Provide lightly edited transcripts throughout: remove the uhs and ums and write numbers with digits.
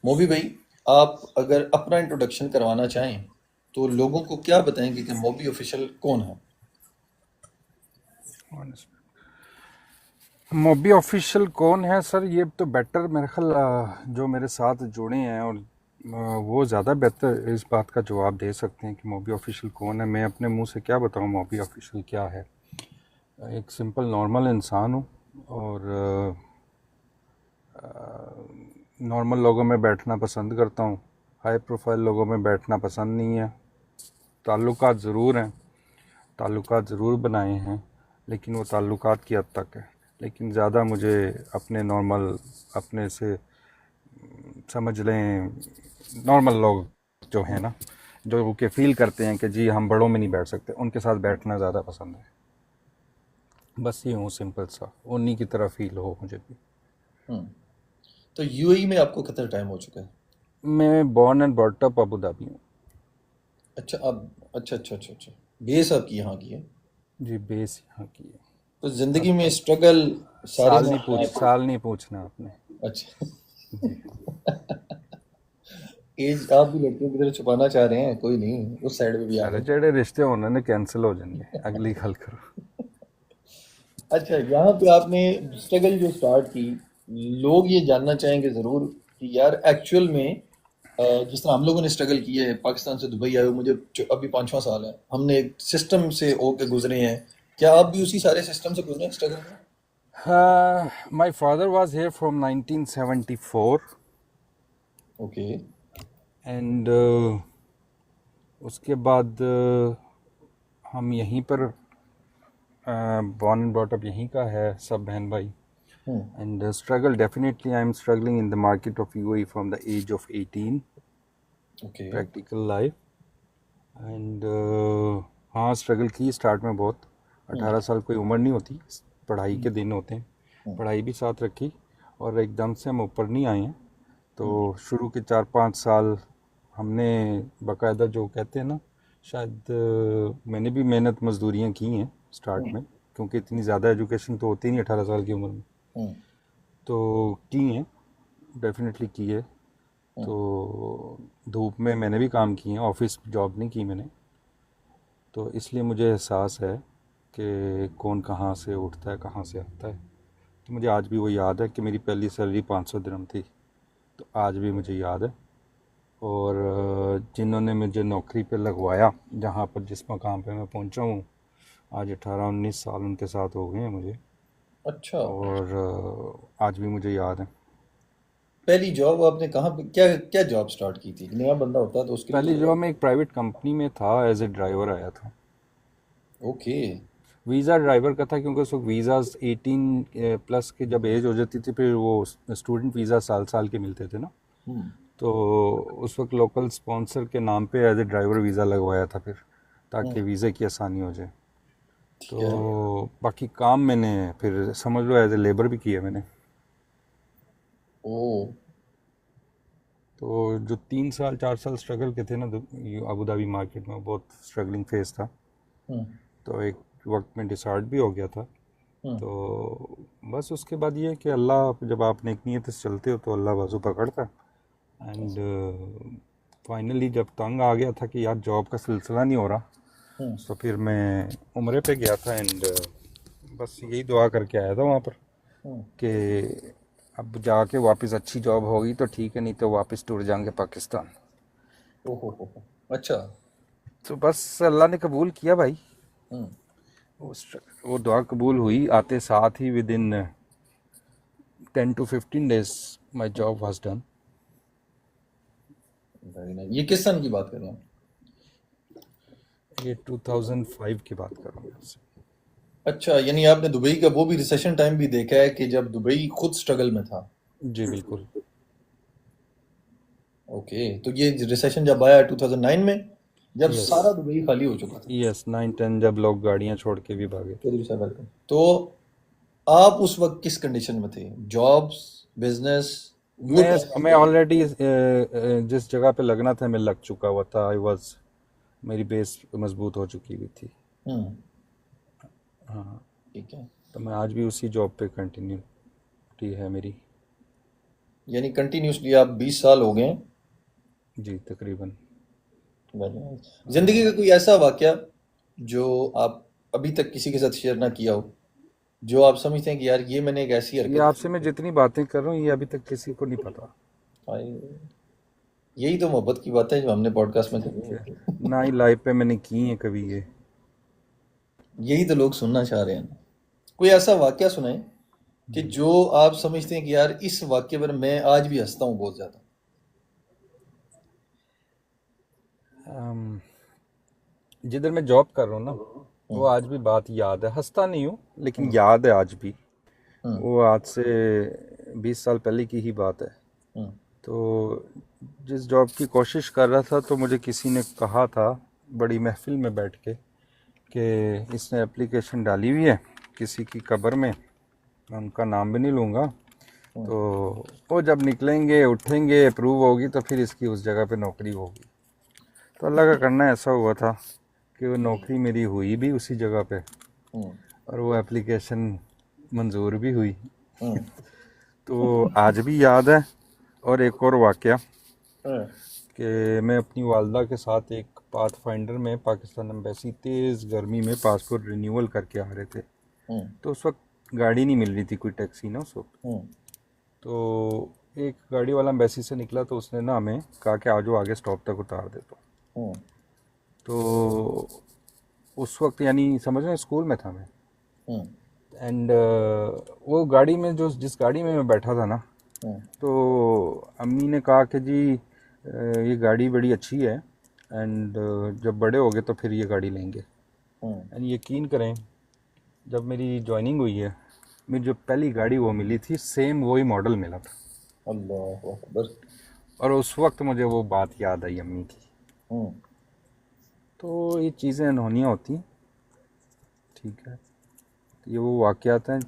मोबी भाई, आप अगर अपना इंट्रोडक्शन करवाना चाहें तो लोगों को क्या बताएंगे कि मोबी ऑफिशियल कौन है? मोबी ऑफिशियल कौन है सर? ये तो बेटर मेरे ख्याल जो मेरे साथ जुड़े हैं और वो ज़्यादा बेहतर इस बात का जवाब दे सकते हैं कि मोबी ऑफिशियल कौन है। मैं अपने मुंह से क्या बताऊं मोबी ऑफिशियल क्या है। एक सिंपल नॉर्मल इंसान हूँ और नॉर्मल लोगों में बैठना पसंद करता हूँ। हाई प्रोफाइल लोगों में बैठना पसंद नहीं है। ताल्लुकात ज़रूर हैं, ताल्लुकात ज़रूर बनाए हैं, लेकिन वो ताल्लुकात की हद तक है। लेकिन ज़्यादा मुझे अपने नॉर्मल, अपने से समझ लें नॉर्मल लोग जो हैं ना, जो कि फील करते हैं कि जी हम बड़ों में नहीं बैठ सकते, उनके साथ बैठना ज़्यादा पसंद है। बस ये हूँ सिंपल सा, उन्हीं की तरह फील हो मुझे भी। हम्म। तो यूएई में आपको कितना टाइम हो चुका है? मैं born and brought up Abu Dhabi हूँ। अच्छा, अब अच्छा अच्छा अच्छा अच्छा, बेस आपकी यहाँ की है। जी बेस यहाँ की है। तो जिंदगी में अब स्ट्रगल सारे मामलात। साल नहीं पूछना आपने। अच्छा। जी। एज आप भी लड़कियों की तरह छुपाना चाह रहे हैं, कोई नहीं, उस साइड में भी आ अरे जाए। जेड़े रिश्ते होने ने कैंसिल हो जाएंगे, अगली गल करो। अच्छा, यहाँ पे आपने स्ट्रगल जो स्टार्ट की, लोग ये जानना चाहेंगे ज़रूर कि यार एक्चुअल में जिस तरह हम लोगों ने स्ट्रगल की है, पाकिस्तान से दुबई आए हो, मुझे अभी 5वां साल है, हमने एक सिस्टम से होके गुजरे हैं। क्या आप भी उसी सारे सिस्टम से गुजरे हैं स्ट्रगल में? My father was here from 1974 okay. And उसके बाद हम यहीं पर बॉर्न एंड ब्रॉट अप यहीं का है सब बहन भाई। Hmm. And struggle definitely I am struggling in the market of UAE from the age of 18, okay. Practical life. And हाँ स्ट्रगल की स्टार्ट में बहुत। हम्म। 18 साल कोई उम्र नहीं होती, पढ़ाई हम्म। के दिन होते हैं। हम्म। पढ़ाई भी साथ रखी और एकदम से हम ऊपर नहीं आए हैं। तो हम्म। शुरू के 4-5 साल हमने बाकायदा जो कहते हैं ना, शायद मैंने भी मेहनत मजदूरियाँ की हैं स्टार्ट हम्म। में, क्योंकि इतनी ज़्यादा एजुकेशन तो होती नहीं 18 साल की उम्र में। हम्म। तो की हैं, डेफिनेटली की है। हम्म। तो धूप में मैंने भी काम किए हैं, ऑफिस जॉब नहीं की मैंने। तो इसलिए मुझे एहसास है कि कौन कहाँ से उठता है कहाँ से आता है। तो मुझे आज भी वो याद है कि मेरी पहली सैलरी 500 दिरहम थी। तो आज भी मुझे याद है। और जिन्होंने मुझे नौकरी पे लगवाया, जहाँ पर जिस मकाम पे मैं पहुँचा हूँ, आज 18-19 साल उनके साथ हो गए हैं मुझे। अच्छा। और आज भी मुझे याद है। पहली जॉब आपने कहाँ पे, क्या क्या जॉब स्टार्ट की थी? नया बंदा होता है तो उसके लिए पहली तो। जॉब मैं एक प्राइवेट कंपनी में था, एज ए ड्राइवर आया था। ओके। वीज़ा ड्राइवर का था, क्योंकि उस वक्त वीज़ाज 18 प्लस की जब एज हो जाती थी, फिर वो स्टूडेंट वीज़ा साल साल के मिलते थे ना। हम्म। तो उस वक्त लोकल स्पॉन्सर के नाम पे एज ए ड्राइवर वीज़ा लगवाया था फिर, ताकि हम्म। वीज़े की आसानी हो जाए। ठीक तो है। बाकी काम मैंने फिर समझ लो एज ए लेबर भी किया मैंने। ओ। तो जो 3 साल 4 साल स्ट्रगल के थे ना अबू धाबी मार्केट में, बहुत स्ट्रगलिंग फेस था। हम्म। तो एक वक्त में डिसार्ड भी हो गया था। हम्म। तो बस उसके बाद ये है कि अल्लाह, जब आप नेक नीयत से चलते हो तो अल्लाह बाजू पकड़ता है। एंड फाइनली जब तंग आ गया था कि यार जॉब का सिलसिला नहीं हो रहा, हम्म। तो फिर मैं उम्रे पे गया था। एंड बस यही दुआ करके आया था वहाँ पर हम्म। कि अब जाके वापस अच्छी जॉब होगी तो ठीक है, नहीं तो वापस टूर जाएंगे पाकिस्तान। ओहो। अच्छा। तो बस अल्लाह ने कबूल किया भाई। हम्म। वो दुआ कबूल हुई, आते साथ ही within 10 to 15 days my job was done. Very nice. ये किस सन की बात कर रहे हैं? ये 2005 की बात कर रहा हूँ आपसे। अच्छा, यानी आपने दुबई का वो भी रिसेशन टाइम भी देखा है कि जब दुबई खुद स्ट्रगल में था। जी बिल्कुल। ओके, तो ये रिसेशन जब आया 2009 में, जब यस। सारा दुबई खाली हो चुका था। यस 9-10 जब लोग गाड़ियाँ छोड़ के भी भागे थे। चलिए सर, वेलकम। तो आप उस वक्त किस कंडीशन में थे? जॉब्स, बिजनेस, वो मैं टाइम? ऑलरेडी जिस जगह पे लगना था मैं लग चुका हुआ था। आई वॉज, मेरी बेस मजबूत हो चुकी हुई थी। हम्म। हाँ। ठीक है। तो मैं आज भी उसी जॉब पे कंटिन्यूटी है मेरी। यानी कंटिन्यूसली आप 20 साल हो गए हैं। जी तकरीबन। जिंदगी का कोई ऐसा वाकया जो आप अभी तक किसी के साथ शेयर ना किया हो, जो आप समझते हैं कि यार ये मैंने एक ऐसी ये हरकत आपसे मैं की। जितनी बातें कर रहा हूँ ये अभी तक किसी को नहीं पता। हाय, यही तो मोहब्बत की बात है जो हमने पॉडकास्ट में करनी ठीक है, होती ना ही लाइफ पे मैंने की है कभी ये। यही तो लोग सुनना चाह रहे हैं। कोई ऐसा वाकया सुनाए कि जी। जो आप समझते हैं कि यार इस वाकये पर मैं आज भी हंसता हूँ बहुत ज्यादा। अम, जिधर मैं जॉब कर रहा हूँ ना, वो हम्म। आज भी बात याद है, हंसता नहीं हूँ लेकिन हम्म। याद है आज भी। हम्म। वो आज से 20 साल पहले की ही बात है। हम्म। तो जिस जॉब की कोशिश कर रहा था तो मुझे किसी ने कहा था बड़ी महफिल में बैठ के कि इसने एप्लीकेशन डाली हुई है किसी की कब्र में, मैं उनका नाम भी नहीं लूँगा, हम्म। तो वो जब निकलेंगे उठेंगे अप्रूव होगी तो फिर इसकी उस जगह पे नौकरी होगी। तो अल्लाह का करना ऐसा हुआ था कि वो नौकरी मेरी हुई भी उसी जगह पे, हम्म। और वो एप्लीकेशन मंजूर भी हुई। हम्म। तो आज भी याद है। और एक और वाक़या हम्म। कि मैं अपनी वालदा के साथ एक पाथ फाइंडर में पाकिस्तान एम्बेसी तेज़ गर्मी में पासपोर्ट रिन्यूअल करके आ रहे थे। हम्म। तो उस वक्त गाड़ी नहीं मिल रही थी, कोई टैक्सी ना उस वक्त। हम्म। तो एक गाड़ी वाला एम्बेसी से निकला तो उसने ना हमें कहा कि आज आगे स्टॉप तक उतार दे। हम्म। तो उस वक्त यानी समझ रहे हैं स्कूल में था मैं। हम्म। एंड वो गाड़ी में जो जिस गाड़ी में मैं बैठा था ना, हम्म। तो अम्मी ने कहा कि जी ये गाड़ी बड़ी अच्छी है एंड जब बड़े हो गए तो फिर ये गाड़ी लेंगे। हम्म। एंड यकीन करें, जब मेरी ज्वाइनिंग हुई है, मेरी जो पहली गाड़ी वो मिली थी, सेम वही मॉडल मिला था। अल्लाह अकबर। और उस वक्त मुझे वो बात याद आई अम्मी की। हम्म। तो ये चीज़ें अनहोनियाँ होती हैं। ठीक है, ये वो वाक़यात हैं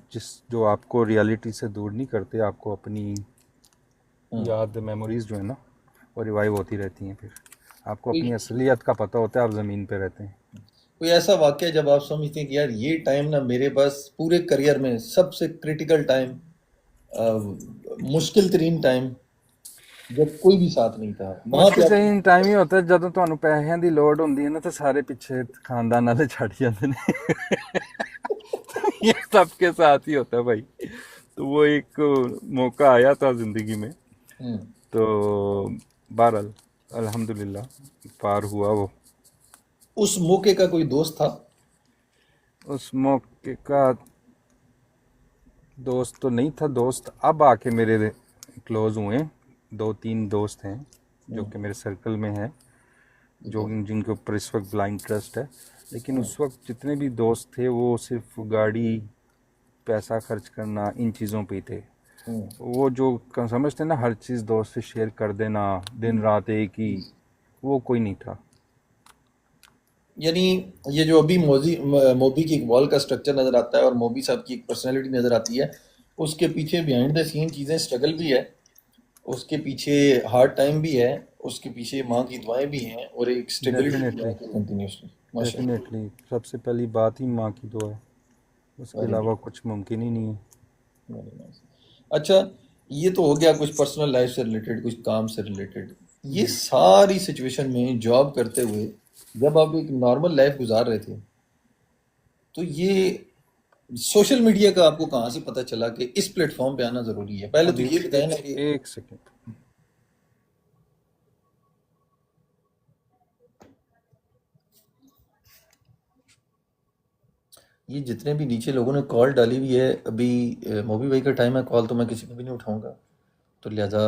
जो आपको रियलिटी से दूर नहीं करते, आपको अपनी हम्म। याद मेमोरीज़ जो है ना वो रिवाइव होती रहती हैं। फिर आपको कोई अपनी असलियत का पता होता है, आप ज़मीन पे रहते हैं। कोई ऐसा वाकया जब आप समझते हैं कि यार ये टाइम ना मेरे पास पूरे करियर में सबसे क्रिटिकल टाइम, मुश्किल तरीन टाइम, जब कोई भी साथ नहीं था वहां पे मुश्किल आप। तरीन टाइम ही होता है ਜਦੋਂ ਤੁਹਾਨੂੰ ਪੈਸਿਆਂ ਦੀ ਲੋੜ ਹੁੰਦੀ ਹੈ ਨਾ, तो सारे पीछे खानदान वाले छड़ जाते हैं। ये सबके साथ ही होता है भाई। तो वो एक मौका आया था ज़िंदगी में, हम्म। तो बहरहाल अल्हम्दुलिल्लाह पार हुआ वो। उस मौके का कोई दोस्त था? उस मौके का दोस्त तो नहीं था, दोस्त अब आके मेरे क्लोज हुए। दो तीन दोस्त हैं जो हम्म। कि मेरे सर्कल में हैं, ठीक जो है। जिनके ऊपर इस वक्त ब्लाइंड ट्रस्ट है। लेकिन हम्म। उस वक्त जितने भी दोस्त थे वो सिर्फ गाड़ी, पैसा खर्च करना, इन चीज़ों पे ही थे। हम्म। वो जो समझते हैं ना हर चीज़ दोस्त से शेयर कर देना, दिन रात एक ही, वो कोई नहीं था। यानी ये जो अभी मोबी की एक वॉल का स्ट्रक्चर नजर आता है और मोबी साहब की एक पर्सनैलिटी नजर आती है, उसके पीछे बिहाइंड द सीन चीजें स्ट्रगल भी है, उसके पीछे हार्ड टाइम भी है, उसके पीछे माँ की दुआएं भी हैं और एक स्टेबिलिटी भी डेफिनेटली, है कंटिन्यूसली। माशाल्लाह। डेफिनेटली सबसे पहली बात ही माँ की दुआ है, उसके वेरी अलावा कुछ मुमकिन ही नहीं है। Very nice. अच्छा, ये तो हो गया कुछ पर्सनल लाइफ से रिलेटेड, कुछ काम से रिलेटेड। ये जी। सारी सिचुएशन में जॉब करते हुए जब आप एक नॉर्मल लाइफ गुजार रहे थे, तो ये सोशल मीडिया का आपको कहाँ से पता चला कि इस प्लेटफॉर्म पे आना जरूरी है? पहले तो अभी ये बताएं एक ना कि एक सेकेंड। ये जितने भी नीचे लोगों ने कॉल डाली हुई है अभी, मोबी भाई का टाइम है, कॉल तो मैं किसी को भी नहीं उठाऊंगा, तो लिहाजा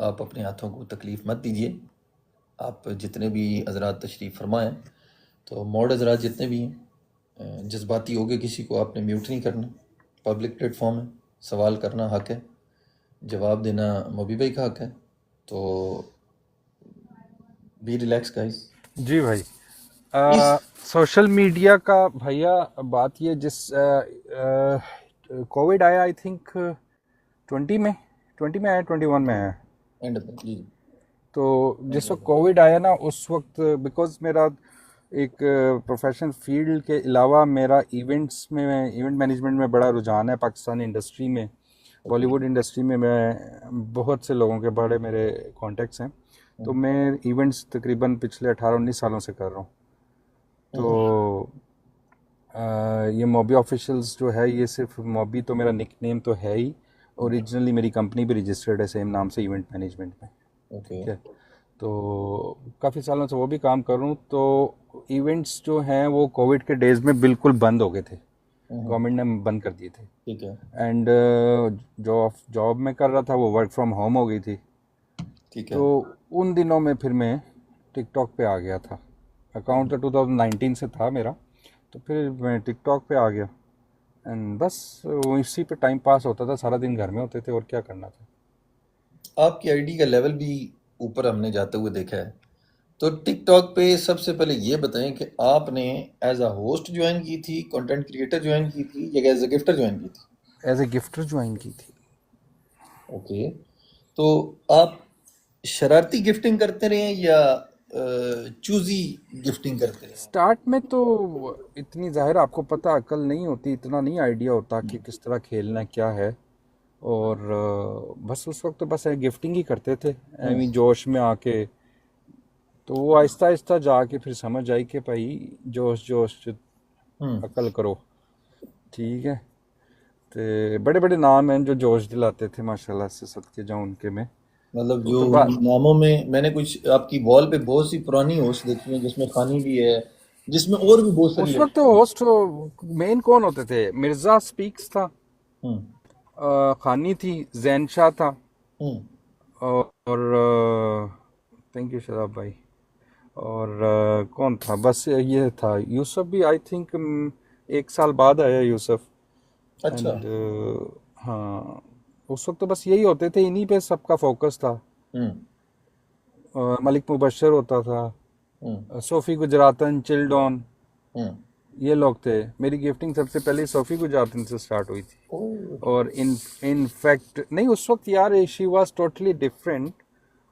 आप अपने हाथों को तकलीफ मत दीजिए। आप जितने भी हजरात तशरीफ़ फरमाएं, तो मौड हजरात जितने भी हैं, जज्बाती हो गए किसी को आपने म्यूट नहीं करना। पब्लिक प्लेटफॉर्म है, सवाल करना हक है, जवाब देना मोबी भाई का हक है। तो बी रिलैक्स गाइस। जी भाई, इस सोशल मीडिया का भैया बात ये जिस कोविड आया आई थिंक 20 में आया, 21 में आया। एंड जी जी। तो जिस वक्त कोविड आया ना उस वक्त बिकॉज मेरा एक प्रोफेशनल फील्ड के अलावा मेरा इवेंट्स में, इवेंट मैनेजमेंट में बड़ा रुझान है पाकिस्तानी इंडस्ट्री में। बॉलीवुड इंडस्ट्री में मैं बहुत से लोगों के बड़े मेरे कॉन्टेक्ट्स हैं, तो मैं इवेंट्स तकरीबन पिछले 18-19 सालों से कर रहा हूँ। तो ये मॉबी ऑफिशियल्स जो है, ये सिर्फ मॉबी तो मेरा निक नेम तो है ही, ओरिजिनली मेरी कंपनी भी रजिस्टर्ड है सेम नाम से, इवेंट मैनेजमेंट में। ओके। ठीक है, तो काफ़ी सालों से वो भी काम कर रहा हूँ। तो इवेंट्स जो हैं वो कोविड के डेज़ में बिल्कुल बंद हो गए थे, गवर्नमेंट ने बंद कर दिए थे। ठीक है। एंड जो जॉब मैं कर रहा था वो वर्क फ्रॉम होम हो गई थी। ठीक है। तो उन दिनों में फिर मैं टिकटॉक पे आ गया था। अकाउंट तो 2019 से था मेरा, तो फिर मैं टिकटॉक पे आ गया। एंड बस इसी पे टाइम पास होता था, सारा दिन घर में होते थे और क्या करना था। आपकी आईडी का लेवल भी ऊपर हमने जाते हुए देखा है। तो टिकटॉक पे सबसे पहले ये बताएं कि आपने एज अ होस्ट ज्वाइन की थी, कंटेंट क्रिएटर ज्वाइन की थी, या एज अ गिफ्टर ज्वाइन की थी? एज ए गिफ्टर ज्वाइन की थी। ओके। तो आप शरारती गिफ्टिंग करते रहे या चूजी गिफ्टिंग करते रहे? स्टार्ट में तो इतनी ज़ाहिर आपको पता अकल नहीं होती, इतना नहीं आइडिया होता कि किस तरह खेलना है, क्या है। और बस उस वक्त तो बस गिफ्टिंग ही करते थे हम्म। एवी जोश में आके। तो वो आहिस्ता आहिस्ता जाके फिर समझ आई कि भाई जोश जोश च हम्म। अकल करो। ठीक है, तो बड़े बड़े नाम हैं जो जोश दिलाते थे, माशाल्लाह से सदके जाऊं उनके में। मतलब तो जो फिर उन नामों में मैंने कुछ आपकी वॉल पे बहुत सी पुरानी होस्ट देखी है, जिसमें खानी भी है, जिसमें और भी बहुत सारी उस वक्त लड़कियां हैं। होस्ट मेन कौन होते थे? मिर्ज़ा स्पीक्स था, हम्म। खानी थी, जैन शाह था, हम्म। और थैंक यू शराब भाई। और कौन था? बस ये था। यूसुफ भी आई थिंक 1 साल बाद आया यूसुफ। अच्छा। एंड हाँ, उस वक्त तो बस यही होते थे, इन्हीं पे सबका फोकस था। हम्म। मलिक मुबशर होता था, हम्म। सोफ़ी गुजरातन, चिल्डॉन, हम्म। ये लोग थे। मेरी गिफ्टिंग सबसे पहले सोफ़ी गुजरातन से स्टार्ट हुई थी। ओह। और इन फैक्ट नहीं, उस वक्त यार शी वाज टोटली डिफरेंट।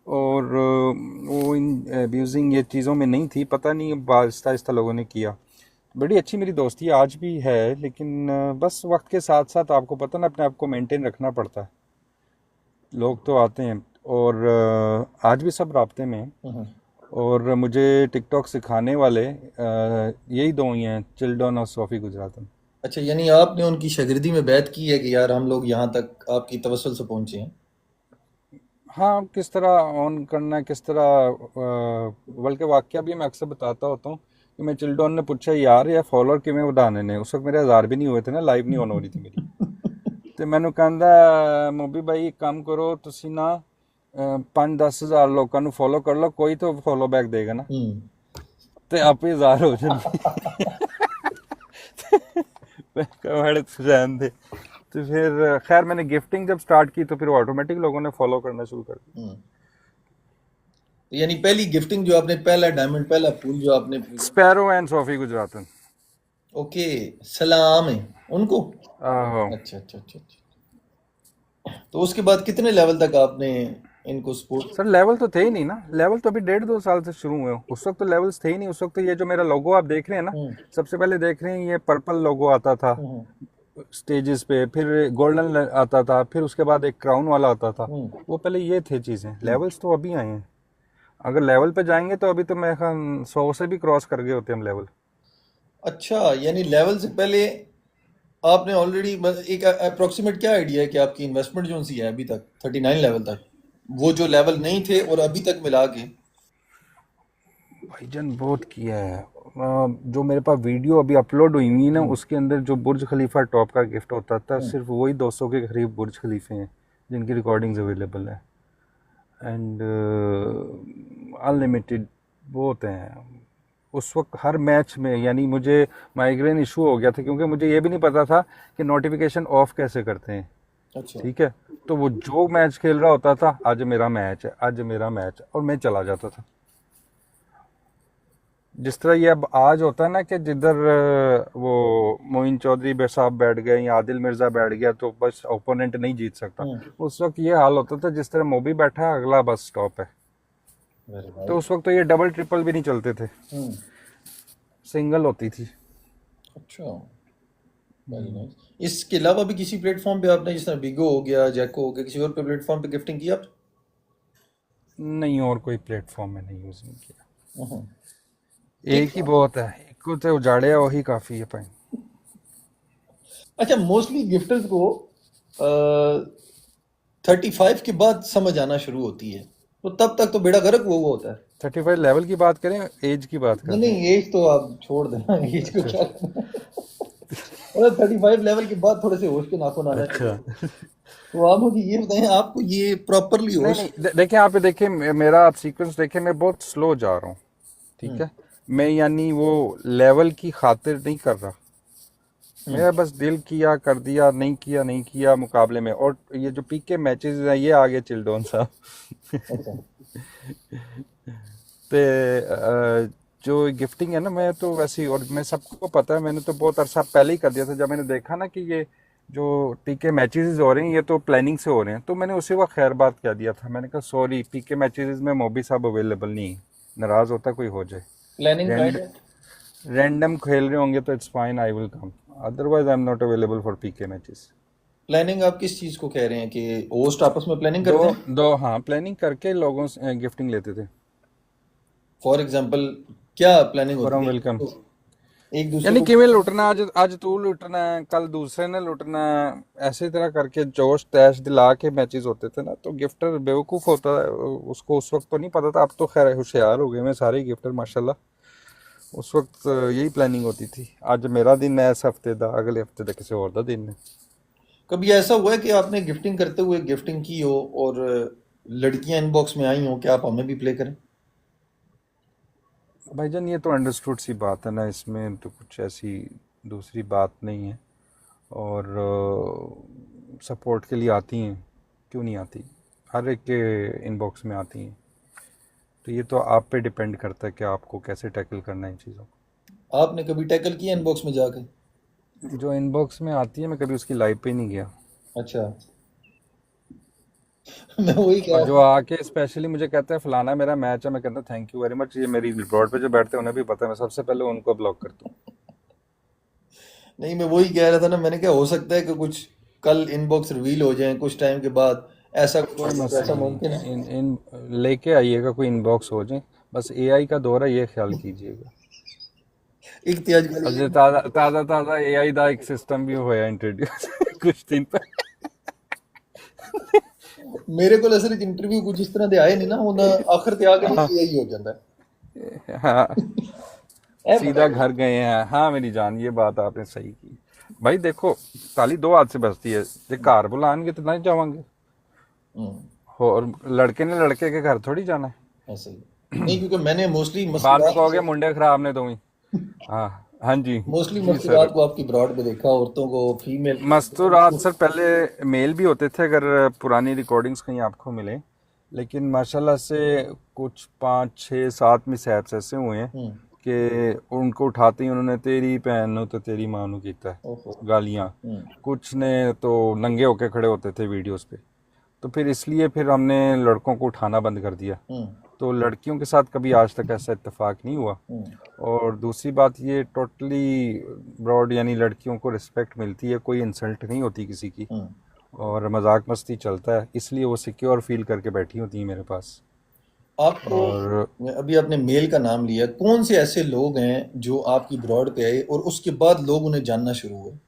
और वो इन अब्यूजिंग ये चीज़ों में नहीं थी, पता नहीं अब आहिस्ता आहिस्ता लोगों ने किया। बड़ी अच्छी मेरी दोस्ती आज भी है, लेकिन बस वक्त के साथ साथ आपको पता ना, अपने आप को मेंटेन रखना पड़ता है। लोग तो आते हैं, और आज भी सब राब्ते में हैं। हम्म। और मुझे टिकटॉक सिखाने वाले यही दो ही हैं, चिल्ड्रन और सोफ़ी गुजरातन। अच्छा, यानी आपने उनकी शागिर्दी में बैत की है कि यार हम लोग यहाँ तक आपकी तवस्सुल से पहुंचे हैं। हाँ, किस तरह ऑन करना है, किस तरह बल्कि वाकया भी मैं अक्सर बताता होता हूँ कि मैं चिल्ड्रन ने पूछा, यार ये फॉलोअर किमें ਵਧਾਣੇ ने? उस वक्त मेरे 1000 भी नहीं हुए थे ना, लाइव नहीं ऑन हो रही थी मेरी। ਤੇ ਮੈਨੂੰ ਕਹਿੰਦਾ, ਮੋਬੀ ਭਾਈ ਇੱਕ ਕੰਮ ਕਰੋ ਤੁਸੀਂ ਨਾ 5-10 ਹਜ਼ਾਰ ਲੋਕਾਂ ਨੂੰ ਫੋਲੋ ਕਰ ਲਓ, ਕੋਈ ਤਾਂ ਫੋਲੋ बैक देगा ना। हम्म। ਤੇ ਆਪੇ 1000 ਹੋ ਜਾਣਗੇ। मैं कहा, "बड़े तो रहने दे।" तो फिर खैर मैंने गिफ्टिंग जब स्टार्ट की तो फिर ऑटोमेटिक लोगों ने फॉलो करना शुरू कर दिया। हम्म। तो यानी पहली गिफ्टिंग जो आपने, पहला डायमंड, पहला फूल जो आपने, स्पैरो एंड सोफी गुजरातन। ओके, सलाम है उनको। आहो। अच्छा अच्छा अच्छा अच्छा। तो उसके बाद कितने लेवल तक आपने इनको सपोर्ट? सर लेवल तो थे ही नहीं ना, लेवल तो अभी 1.5-2 साल से शुरू हुए हो, उस वक्त तो लेवल्स थे ही नहीं। उस वक्त तो ये जो मेरा लोगो आप देख रहे हैं ना, हम्म। सबसे पहले देख रहे हैं ये पर्पल लोगो आता था हम्म। स्टेजेस पे, फिर गोल्डन आता था, फिर उसके बाद एक क्राउन वाला आता था। हम्म। वो पहले ये थे चीज़ें, हम्म। लेवल्स तो अभी आए हैं। अगर लेवल पे जाएंगे तो अभी तो मैं 100 से भी क्रॉस कर गए होते हम लेवल। अच्छा, यानी लेवल से पहले आपने ऑलरेडी एक अप्रोक्सीमेट क्या आइडिया है कि आपकी इन्वेस्टमेंट जो सी है अभी तक 39 लेवल तक, वो जो लेवल नहीं थे और अभी तक मिला के? भाईजान बहुत किया है। जो मेरे पास वीडियो अभी अपलोड हुई हुई ना, हम्म। उसके अंदर जो बुर्ज खलीफा टॉप का गिफ्ट होता था, हम्म। सिर्फ वही 200 के करीब बुर्ज खलीफे हैं जिनकी रिकॉर्डिंग्स अवेलेबल है। एंड अनलिमिटेड बहुत हैं। उस वक्त हर मैच में, यानी मुझे माइग्रेन इशू हो गया था, क्योंकि मुझे ये भी नहीं पता था कि नोटिफिकेशन ऑफ कैसे करते हैं। अच्छा। ठीक है, तो वो जो मैच खेल रहा होता था, आज मेरा मैच है, आज मेरा मैच है, और मैं चला जाता था। जिस तरह ये अब आज होता है ना कि जिधर वो मोइन चौधरी साहब बैठ गए या आदिल मिर्जा बैठ गया तो बस ओपोनेंट नहीं जीत सकता, हम्म। उस वक्त ये हाल होता था जिस तरह मोबी बैठा है, अगला बस स्टॉप है। वेरी तो नाइस। उस वक्त तो ये डबल ट्रिपल भी नहीं चलते थे, हम्म। सिंगल होती थी। अच्छा। Very nice. इसके अलावा भी किसी प्लेटफॉर्म पे आपने, जिस तरह बिगो हो गया, जैको हो गया, किसी और पे प्लेटफॉर्म पे गिफ्टिंग की आप? नहीं, और कोई प्लेटफॉर्म में नहीं यूज़ नहीं किया। हम्म। एक एक, ही बहुत है, एक को तो उजाड़े वही काफ़ी है भाई। अच्छा, मोस्टली गिफ्टर्स को 35 के बाद समझ आना शुरू होती है, तो तब तक तो बेड़ा गर्क हुआ होता है। 35 लेवल की बात करें, एज की बात कर नहीं रहे हैं? नहीं, एज तो आप छोड़ देना, एज को अच्छा क्या करना है। मतलब 35 लेवल के बाद थोड़े से होश के नाखून आना अच्छा। चाहिए। तो आप मुझे ये बताएं, आपको ये प्रॉपरली नहीं होश। नहीं, देखिए यहाँ पे, देखिए मेरा आप सीक्वेंस देखिए, मैं बहुत स्लो जा रहा हूँ, ठीक हम्म। है। मैं यानी वो लेवल की खातिर नहीं कर रहा, हम्म। मेरा बस दिल किया कर दिया, नहीं किया नहीं किया मुकाबले में। और ये जो पीके मैचेस हैं, ये आगे चिल्डोन साहब। अच्छा। ते जो गिफ्टिंग है ना, मैं तो वैसे ही, और मैं सबको पता है, मैंने तो बहुत अरसा पहले ही कर दिया था। जब मैंने देखा ना कि ये जो पीके मैचेस हो रहे हैं ये तो प्लानिंग से हो रहे हैं, तो मैंने उसी वक्त खैर बात कह दिया था। मैंने कहा सॉरी, पीके मैचेस में मोबी साहब अवेलेबल नहीं है, नाराज़ होता कोई हो जाए। प्लानिंग काइंड रैंड है। रैंडम खेल रहे होंगे तो it's fine, I will come, otherwise I am not available for PK matches. Planning आप किस चीज को कह रहे हैं, कि होस्ट आपस में प्लानिंग दो करते हैं? दो हाँ, प्लानिंग करके लोगों से गिफ्टिंग लेते थे। फॉर एग्जांपल, क्या प्लानिंग होती फॉरम है? वेलकम, एक दूसरे यानी को। किमें लुटना, आज आज तू लुटना है, कल दूसरे ने लुटना है, ऐसे तरह करके जोश तैश दिला के मैचेस होते थे ना। तो गिफ्टर बेवकूफ़ होता है, उसको उस वक्त तो नहीं पता था, अब तो खैर होशियार हो गए मैं सारे ही गिफ्टर माशाल्लाह। उस वक्त यही प्लानिंग होती थी, आज मेरा दिन है, इस हफ्ते का, अगले हफ्ते का किसी और का दिन है। कभी ऐसा हुआ है कि आपने गिफ्टिंग करते हुए गिफ्टिंग की हो और लड़कियां इनबॉक्स में आई हो कि आप हमें भी प्ले करें? भाईजान ये तो अंडरस्टूड सी बात है ना, इसमें तो कुछ ऐसी दूसरी बात नहीं है। और सपोर्ट के लिए आती हैं, क्यों नहीं आती, हर एक के इनबॉक्स में आती हैं। तो ये तो आप पे डिपेंड करता है कि आपको कैसे टैकल करना है इन चीज़ों आपने कभी टैकल किया इनबॉक्स में जाके? को। जो इनबॉक्स में आती है, मैं कभी उसकी लाइव पे ही नहीं गया। अच्छा। मैं वही कह और रहा जो हूँ। आके स्पेशली मुझे कहता है फलाना मेरा मैच है, मैं कहता हूँ थैंक यू वेरी मच, ये मेरी ब्रॉड पे जो बैठते हैं उन्हें भी पता है, मैं सबसे पहले उनको ब्लॉक करता हूँ। नहीं, मैं वही कह रहा था ना, मैंने क्या हो सकता है कि कुछ कल इनबॉक्स रिवील हो जाए कुछ टाइम के बाद, ऐसा कुछ कोई हो तो ऐसा मसला मुमकिन नहीं, है? इन लेके आइएगा कोई इनबॉक्स हो जाए, बस एआई का दौर है, ये ख्याल कीजिएगा। इम्तियाज का अजय ये। ताज़ा ताज़ा ताज़ा एआई दा एक सिस्टम भी होया इंट्रोड्यूस कुछ दिन पहले। मेरे को असल इंटरव्यू कुछ इस तरह दे आए नहीं ना, ਉਹਨਾਂ आखिर ते आके हाँ यही हो जाता हाँ, है। पता सीधा है। घर गए हैं। हाँ मेरी जान, ये बात आपने सही की। भाई देखो, ताली दो हाथ से बजती है, जे घर बुलाएंगे तो नहीं जावांगे, और लड़के ने लड़के के घर थोड़ी जाना है। ऐसे ही। नहीं, क्योंकि मैंने मोस्टली बाद में मस्कुरात कहोगे को, मुंडे खराब ने तो ही। हाँ हाँ जी, मोस्टली जी सर। मस्कुरात को आपकी ब्रॉड पे देखा, औरतों को, फीमेल मस्तूरात को। सर पहले मेल भी होते थे, अगर पुरानी रिकॉर्डिंग्स कहीं आपको मिले, लेकिन माशाल्लाह से कुछ 5 6 7 मिसहैप्स ऐसे हुए हैं हम्म। कि उनको उठाते ही उन्होंने तेरी भैन नु तो तेरी माँ नु कीता है, ओहो। गालियाँ। हम्म। कुछ ने तो नंगे होके खड़े होते थे वीडियोस पे। तो फिर इसलिए फिर हमने लड़कों को उठाना बंद कर दिया। हम्म। तो लड़कियों के साथ कभी आज तक ऐसा इत्तेफाक नहीं हुआ। हम्म। और दूसरी बात, ये टोटली ब्रॉड, यानी लड़कियों को रिस्पेक्ट मिलती है, कोई इंसल्ट नहीं होती किसी की, हम्म। और मजाक मस्ती चलता है, इसलिए वो सिक्योर फील करके बैठी होती हैं मेरे पास। आपको, और अभी आपने मेल का नाम लिया, कौन से ऐसे लोग हैं जो आपकी ब्रॉड पे आए और उसके बाद लोग उन्हें जानना शुरू हुए?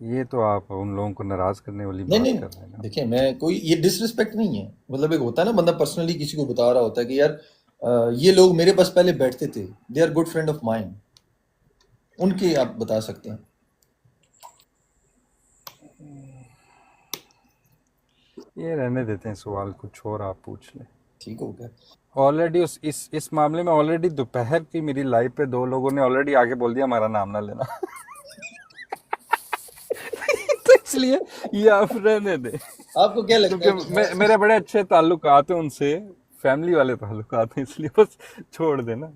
ये तो आप उन लोगों को नाराज़ करने वाली नहीं बात नहीं, कर रहे हैं ना। देखिए, मैं कोई ये डिसरिस्पेक्ट नहीं है, मतलब एक होता है ना, बंदा पर्सनली किसी को बता रहा होता है कि यार ये लोग मेरे पास पहले बैठते थे, they are good friend of mind, उनके आप बता सकते हैं? ये रहने देते हैं, सवाल कुछ और आप पूछ लें। ठीक हो गया। ऑलरेडी इस मामले में ऑलरेडी दोपहर की मेरी लाइव पे 2 लोगों ने ऑलरेडी आके बोल दिया हमारा नाम ना लेना। तो इसलिए ये आप रहने दें, आपको क्या लगता क्योंकि है कि मेरे बड़े अच्छे ताल्लुकात हैं उनसे, फैमिली वाले ताल्लुकात हैं, इसलिए बस छोड़ देना।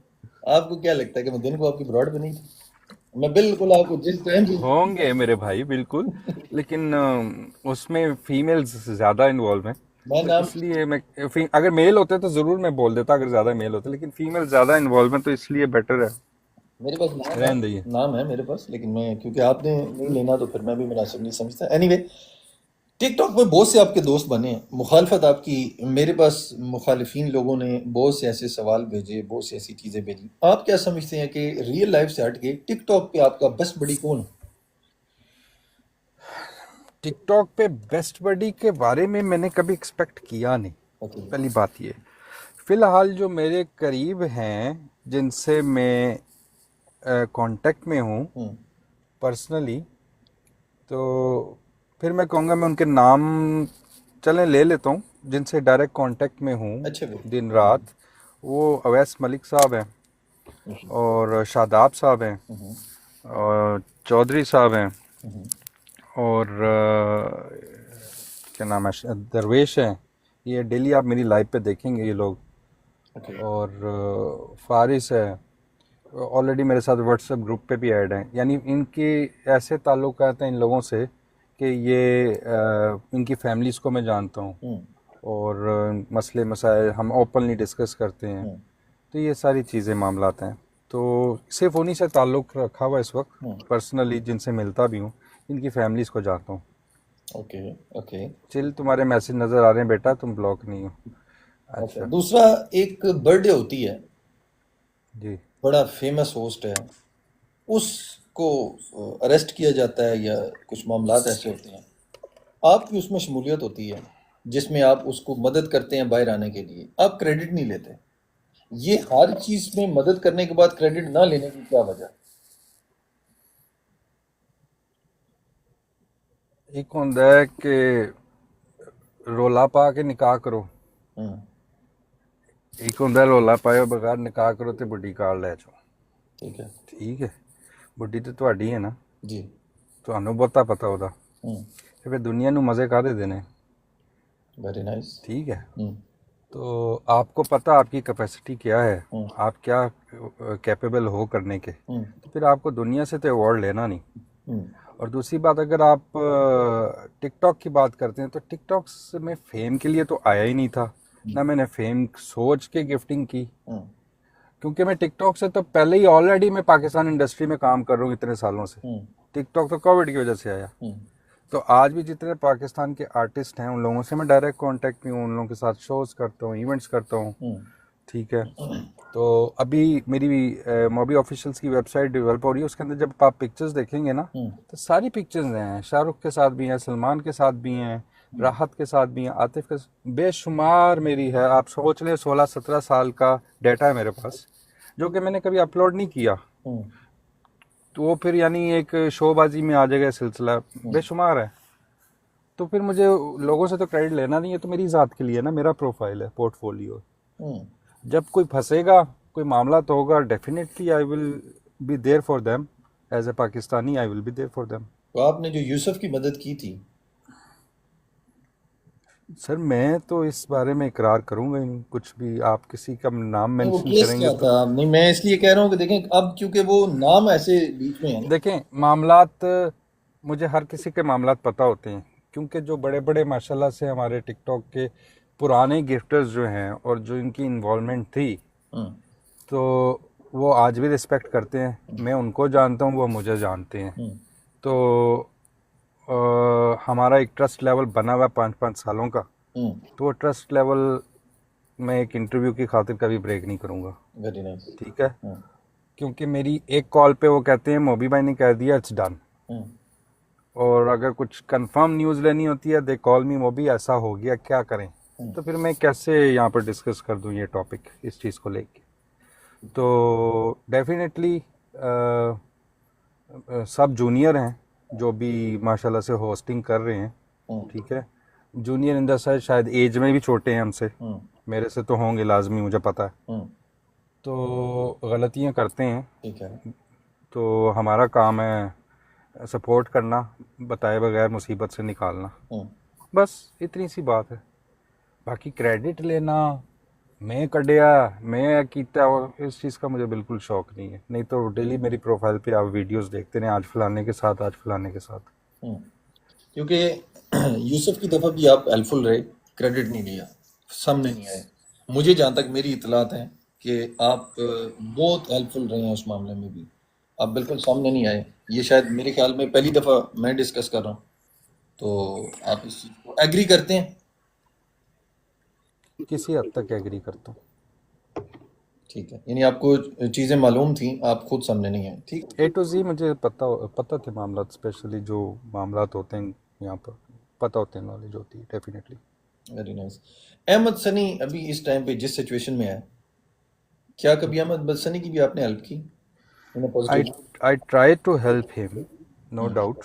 आपको क्या लगता है कि मैं दिन को आपकी ब्रॉड पे नहीं था? मैं बिल्कुल आपको जिस टाइम भी। होंगे मेरे भाई बिल्कुल, लेकिन उसमें फीमेल्स ज़्यादा इन्वॉल्व हैं। मैं तो नाम। इसलिए अगर मेल होते तो ज़रूर मैं बोल देता, अगर ज़्यादा मेल होते, लेकिन फीमेल ज़्यादा इन्वॉल्व हैं, तो इसलिए बेटर है मेरे पास नाम है, रहने दइए। नाम है मेरे पास, लेकिन मैं, क्योंकि आपने नहीं लेना तो फिर मैं भी मुनासिब नहीं समझता। एनीवे, टिकटॉक में बहुत से आपके दोस्त बने हैं, मुखालफत आपकी, मेरे पास मुखालिफिन लोगों ने बहुत से ऐसे सवाल भेजे, बहुत सी ऐसी चीज़ें भेजी। आप क्या समझते हैं कि रियल लाइफ से हट के टिकटॉक पे आपका बेस्ट बडी कौन है? टिकटॉक पे बेस्ट बडी के बारे में मैंने कभी एक्सपेक्ट किया नहीं, ओके। पहली बात ये। फिलहाल जो मेरे करीब हैं, जिनसे मैं कांटेक्ट में हूँ हम्म। पर्सनली, तो फिर मैं कहूँगा मैं उनके नाम चलें ले लेता हूँ, जिनसे डायरेक्ट कांटेक्ट में हूँ अच्छे भाई। दिन रात। वो अवैस मलिक साहब हैं, और शादाब साहब हैं, हम्म। और चौधरी साहब हैं, हम्म। और क्या नाम है, दरवेश हैं। ये डेली आप मेरी लाइव पे देखेंगे ये लोग। ओके। और फारिस है, ऑलरेडी मेरे साथ व्हाट्सएप ग्रुप पे भी ऐड हैं। यानी इनके ऐसे ताल्लुकात हैं इन लोगों से कि ये इनकी फैमिलीज़ को मैं जानता हूँ, हम्म। और मसले मसाइल हम ओपनली डिस्कस करते हैं। हम्म। तो ये सारी चीज़ें मामलात हैं। तो सिर्फ उन्हीं से ताल्लुक़ रखा हुआ इस वक्त, हम्म। पर्सनली जिनसे मिलता भी हूँ, इनकी फैमिलीज़ को जानता हूँ। ओके। ओके। चिल, तुम्हारे मैसेज नज़र आ रहे हैं बेटा, तुम ब्लॉक नहीं हो। ओके, अच्छा। दूसरा, एक बर्थडे होती है, जी। बड़ा फेमस होस्ट है, उसको अरेस्ट किया जाता है या कुछ मामलात ऐसे होते हैं, आपकी उसमें शमूलियत होती है जिसमें आप उसको मदद करते हैं बाहर आने के लिए, आप क्रेडिट नहीं लेते। ये हर चीज में मदद करने के बाद क्रेडिट ना लेने की क्या वजह? एक होंदा है कि रोला पा के निकाह करो, हम्म। एक होंदा है रोला पाए बगैर निकाह करो ते बुड्ढी कार ले जाओ। ठीक है। ठीक है, बुड्ढी तो ਤੁਹਾਡੀ है ना, जी। ਤੁਹਾਨੂੰ ਬਹੁਤਾ ਪਤਾ ਉਹਦਾ। हम्म। ਤੇ ਫਿਰ दुनिया ਨੂੰ मज़े कादे देने। Very nice. ठीक है, हम्म। तो आपको पता आपकी कैपेसिटी क्या है, हम्म। आप क्या कैपेबल हो करने के, हम्म। तो फिर आपको दुनिया से तो अवार्ड लेना नहीं। हम्म। और दूसरी बात, अगर आप टिकटॉक की बात करते हैं, तो टिकटॉक में फेम के लिए तो आया ही नहीं था, ना मैंने फेम सोच के गिफ्टिंग की। हम्म। क्योंकि मैं टिकटॉक से तो पहले ही ऑलरेडी मैं पाकिस्तान इंडस्ट्री में काम कर रहा हूँ इतने सालों से। हम्म। टिकटॉक तो कोविड की वजह से आया। हम्म। तो आज भी जितने पाकिस्तान के आर्टिस्ट हैं, उन लोगों से मैं डायरेक्ट कांटेक्ट में हूँ, उन लोगों के साथ शोज़ करता हूँ, इवेंट्स करता हूँ। हम्म। ठीक है, तो अभी मेरी मॉबी ऑफिशियल्स की वेबसाइट डेवलप हो रही है, उसके अंदर जब आप पिक्चर्स देखेंगे ना, हम्म। तो सारी पिक्चर्स हैं, शाहरुख के साथ भी हैं, सलमान के साथ भी हैं, राहत के साथ भी हैं, आतिफ के बेशुमार मेरी है। आप सोच लें 16-17 साल का डाटा है मेरे पास, जो कि मैंने कभी अपलोड नहीं किया। हम्म। तो वो फिर यानी एक शोबाजी में आ जाएगा सिलसिला, बेशुमार है। तो फिर मुझे लोगों से तो क्रेडिट लेना नहीं है, तो मेरी ज़ात के लिए ना, मेरा प्रोफाइल है, पोर्टफोलियो। हम्म। जब कोई फंसेगा, कोई मामला तो होगा, definitely I will be there for them. As a Pakistani I will be there for them. तो आपने जो यूसुफ की मदद की थी, सर मैं तो इस बारे में इकरार करूंगा ही नहीं कुछ भी। आप किसी का नाम नहीं, वो मेंशन केस करेंगे क्या तो था? नहीं, मैं इसलिए कह रहा हूँ कि देखें, अब क्योंकि वो नाम ऐसे बीच में है ना। देखें, मामलात मुझे हर किसी के मामलात पता होते हैं, क्योंकि जो बड़े बड़े माशाल्लाह से हमारे टिकटॉक के पुराने गिफ्टर्स जो हैं, और जो इनकी इन्वॉल्वमेंट थी, हम्म। तो वो आज भी रिस्पेक्ट करते हैं। मैं उनको जानता हूँ, वो मुझे जानते हैं। हम्म। तो हमारा एक ट्रस्ट लेवल बना हुआ है 5-5 सालों का। हम्म। तो वो ट्रस्ट लेवल मैं एक इंटरव्यू की खातिर कभी ब्रेक नहीं करूँगा। Very nice. ठीक है, हम्म। क्योंकि मेरी एक कॉल पे वो कहते हैं मोबी भाई ने कह दिया, इट्स डन। हम्म। और अगर कुछ कंफर्म न्यूज़ लेनी होती है, दे कॉल मी, मोबी ऐसा हो गया, क्या करें। तो फिर मैं कैसे यहाँ पर डिस्कस कर दूँ ये टॉपिक, इस चीज़ को लेके। तो डेफिनेटली सब जूनियर हैं जो भी माशाल्लाह से होस्टिंग कर रहे हैं। हम्म। ठीक है, जूनियर इन द सेंस शायद एज में भी छोटे हैं हमसे, हम्म। मेरे से तो होंगे लाजमी, मुझे पता है। हम्म। तो गलतियाँ करते हैं, ठीक है। तो हमारा काम है सपोर्ट करना, बताए बगैर मुसीबत से निकालना। हम्म। बस इतनी सी बात है। बाकी क्रेडिट लेना, मैं कढ़िया, मैं कीता, इस चीज़ का मुझे बिल्कुल शौक नहीं है। नहीं तो डेली मेरी प्रोफाइल पे आप वीडियोस देखते रहे, आज फलाने के साथ, आज फलाने के साथ। हम्म। क्योंकि यूसुफ की दफ़ा भी आप हेल्पफुल रहे, क्रेडिट नहीं लिया, सामने नहीं आए। मुझे जहाँ तक मेरी इतलात हैं, कि आप बहुत हेल्पफुल रहे हैं उस मामले में भी। आप बिल्कुल सामने नहीं आए। ये शायद मेरे ख्याल में पहली दफ़ा मैं डिस्कस कर रहा हूँ। तो आप इस चीज़ को एग्री करते हैं? किसी हद तक एग्री करता हूँ। ठीक है। यानी आपको चीज़ें मालूम थी, आप खुद सामने नहीं आए। ठीक। ए टू जी मुझे पता थे मामला, स्पेशली जो मामला होते हैं यहाँ पर पता होते हैं, नॉलेज होती है definitely. Very nice. Ahmed Sunny अभी इस टाइम पे जिस सिचुएशन में है, क्या कभी अहमद सनी की भी आपने हेल्प की in a I positive? I try to help him, no hmm, doubt.